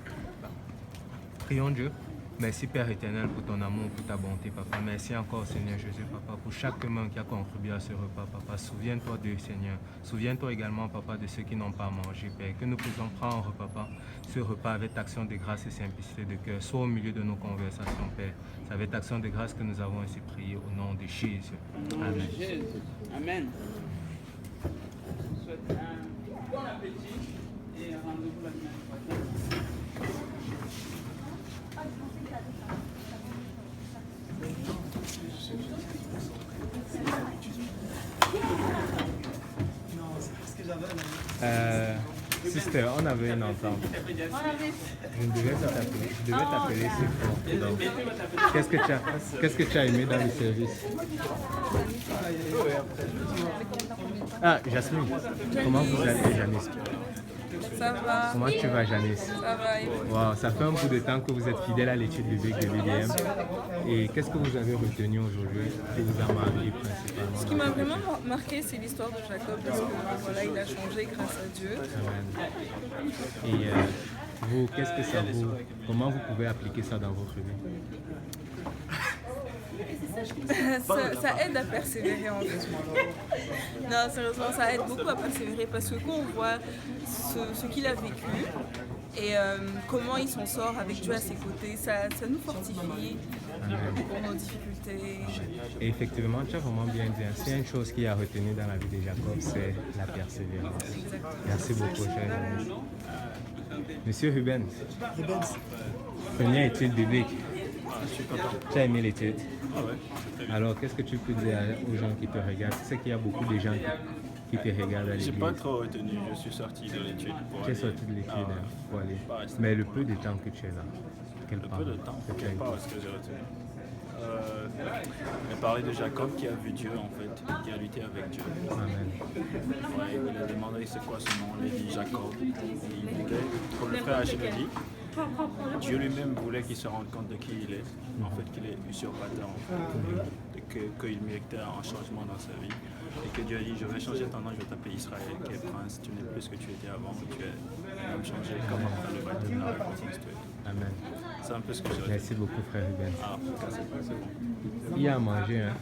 Prions Dieu. Merci Père éternel pour ton amour, pour ta bonté, Papa. Merci encore Seigneur Jésus, Papa, pour chaque main qui a contribué à ce repas, Papa. Souviens-toi d'eux, Seigneur. Souviens-toi également, Papa, de ceux qui n'ont pas mangé, Père. Que nous puissions prendre, Papa, ce repas avec action de grâce et simplicité de cœur, soit au milieu de nos conversations, Père. C'est avec action de grâce que nous avons ainsi prié au nom de Jésus. Amen. Jésus. Amen. Je vous souhaite un bon appétit et rendez-vous la semaine prochaine. Sister, on avait une entente. Je devais t'appeler ce soir. Qu'est-ce que tu as aimé dans le service? Ah, Jasmine, comment vous allez, Janice? Ça va. Comment tu vas, Janice? Ça va. Wow, ça fait un bout de temps que vous êtes fidèle à l'étude biblique de l'UDM. Et qu'est-ce que vous avez retenu aujourd'hui qui vous a marqué principalement? Ce qui m'a vraiment marqué, c'est l'histoire de Jacob, parce que voilà, il a changé grâce à Dieu. Amen. Et vous, qu'est-ce que ça vous... Comment vous pouvez appliquer ça dans votre vie? Ça aide à persévérer en fait. Non, sérieusement, ça aide beaucoup à persévérer parce que quand on voit ce qu'il a vécu et comment il s'en sort avec Dieu à ses côtés, ça nous fortifie pour nos difficultés. Et effectivement, tu as vraiment bien dit, c'est une chose qui a retenu dans la vie de Jacob, c'est la persévérance. Exactement. Merci beaucoup, cher ami. Monsieur Rubens, première étude biblique. Tu as aimé l'étude? Ah ouais. Alors, qu'est-ce que tu peux dire aux gens qui te regardent? Tu sais qu'il y a beaucoup de gens qui te regardent à l'église. J'ai pas trop retenu, je suis sorti de l'étude pour Tu es aller- sorti de l'étude Ah, pour aller. pas rester. Mais le peu de temps que tu es là, quelle Le part? peu de temps, que tu as quelle été? part est-ce que j'ai retenu Il a parlé de Jacob qui a vu Dieu en fait, qui a lutté avec Dieu. Amen. Ouais, il a demandé c'est quoi son nom, il a dit Jacob. Il voulait, comme le frère Achille a dit, Dieu lui-même voulait qu'il se rende compte de qui il est, en fait qu'il est usurpateur, en fait, et qu'il méritait un changement dans sa vie. Et que Dieu a dit, je vais changer ton nom, je vais t'appeler Israël, qui est prince, tu n'es plus ce que tu étais avant, tu es même changé comme après le baptême de la repentance. Amen. C'est un peu ce que j'ai retenu. Merci beaucoup, frère Rubens. Ah, en tout cas, c'est bon. Il y a à manger, hein?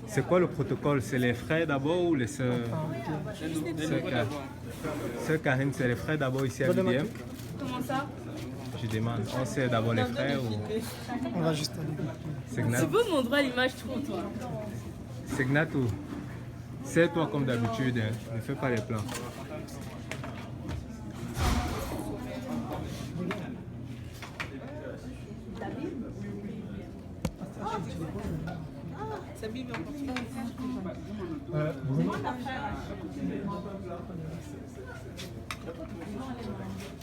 C'est quoi le protocole? C'est les frères d'abord ou les sœurs? Sœur Karine, c'est les frères d'abord ici à l'UDM? Comment ça? Je demande, on sert d'abord les frères ou... On va juste aller. Tu peux me montrer l'image trop, toi. Segnatou, sers-toi comme d'habitude, hein. Ne fais pas les plans. Sa Bible en portugais.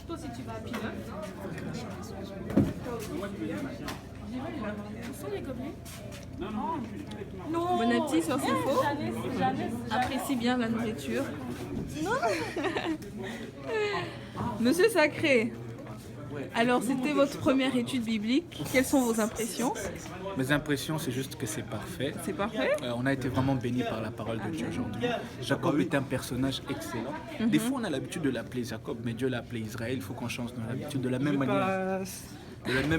Toi aussi, tu vas à Pilote. Où sont les gobelets? Bon appétit sur ce faux. Apprécie bien la nourriture. Monsieur Sacré, alors c'était votre première étude biblique. Quelles sont vos impressions? Mes impressions, c'est juste que c'est parfait. C'est parfait. On a été vraiment bénis par la parole de Dieu aujourd'hui. Jacob est un personnage excellent. Des fois, on a l'habitude de l'appeler Jacob, mais Dieu l'a appelé Israël. Il faut qu'on change nos habitudes. De la même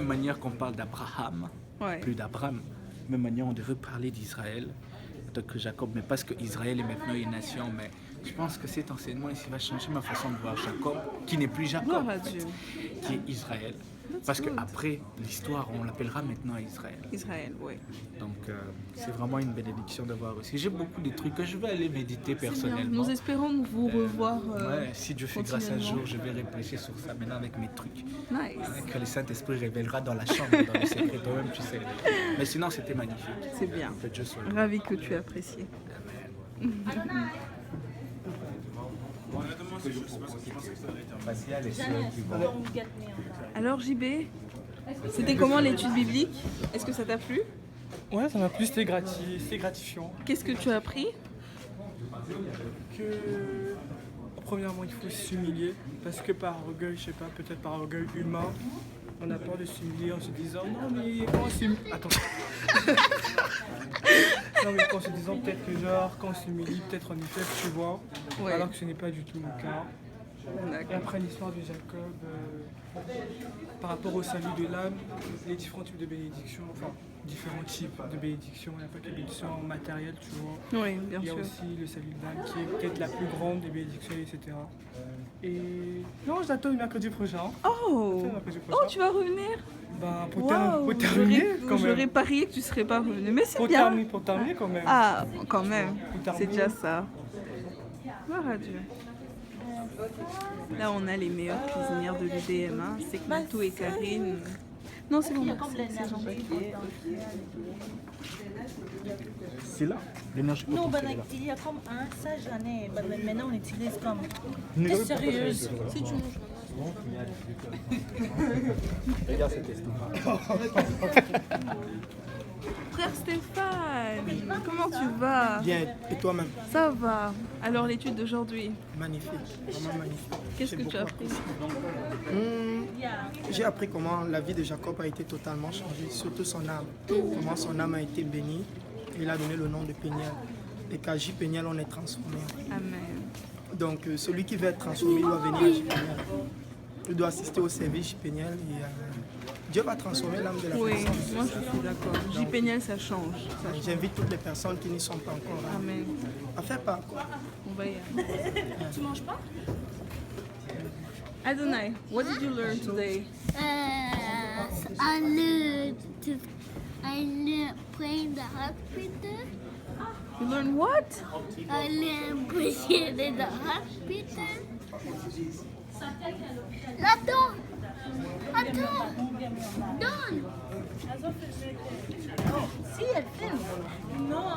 manière qu'on parle d'Abraham, Ouais. plus d'Abraham, de la même manière, on devrait parler d'Israël, plutôt que Jacob. Mais parce que Israël est maintenant une nation, mais Je pense que cet enseignement ici va changer ma façon de voir Jacob, qui n'est plus Jacob, Gloire à en fait, Dieu. qui est Israël. That's Parce good. qu'après l'histoire, on l'appellera maintenant Israël. Israël, ouais. Donc c'est vraiment une bénédiction d'avoir aussi. J'ai beaucoup de trucs que je vais aller méditer C'est bien. personnellement. Nous espérons vous revoir. Ouais, si Dieu fait grâce un continuellement. jour, je vais réfléchir sur ça maintenant avec mes trucs. Nice. Que le Saint-Esprit révélera dans la chambre, dans le secret, toi-même tu sais. Mais sinon, c'était magnifique. C'est bien. Que Dieu soit Ravi que tu aies apprécié. Alors JB, c'était comment l'étude biblique? Est-ce que ça t'a plu? Ouais, ça m'a plu, c'était gratifiant. Qu'est-ce que tu as appris? Que premièrement, il faut s'humilier parce que par orgueil, je sais pas, peut-être par orgueil humain, on a peur de s'humilier en se disant non mais quand on s'humilie, attends. Non mais en se disant peut-être que genre quand on s'humilie, peut-être on est faible, tu vois, Ouais. alors que ce n'est pas du tout le cas. Et D'accord. après l'histoire de Jacob, par rapport au salut de l'âme, les différents types de bénédictions, enfin différents types de bénédictions, il n'y a pas que les bénédictions matérielles, tu vois. Oui, bien Il y a sûr. aussi le salut de l'âme qui est peut-être la plus grande des bénédictions, etc. Et non, j'attends le mercredi prochain. Oh, J'attends le mercredi oh, prochain. tu vas revenir? Bah, pour Waouh, terminer quand j'aurais même. parié que tu serais pas revenu, mais c'est Pour bien. terminer quand même. Ah, quand même, terminer. c'est déjà ça. Gloire à Dieu. Là, on a les meilleures cuisinières de l'UDM, hein. C'est Matou et Karine. Non, c'est bon, merci. C'est gentil. C'est là. L'énergie Non, potentielle ben, est là. il y a comme un, ça j'en ai. Ben, maintenant on utilise comme. Ne T'es regarde pas sérieuse? parce que Si tu manges Regarde cet estomac. Frère Stéphane, comment tu vas? Bien, et toi-même? Ça va. Alors, l'étude d'aujourd'hui, Magnifique, vraiment magnifique. qu'est-ce que tu as appris? J'ai appris comment la vie de Jacob a été totalement changée, surtout son âme. Comment son âme a été bénie. Il a donné le nom de Péniel. Et qu'à J. Péniel, on est transformé. Amen. Donc, celui qui veut être transformé, il doit venir à J. Péniel. Il doit assister au service J. Péniel. Et, Dieu va transformer l'âme de la Oui, personne. moi je suis d'accord. J. Péniel, ça change. Ça change. J'invite toutes les personnes qui n'y sont pas encore Amen. à faire part. Quoi. On va y aller. Tu manges pas? Adonai, what did you learn today? I learned playing the heart printer. You learned what? I learned playing the heart printer. Attends, donne. Si elle filme. Non.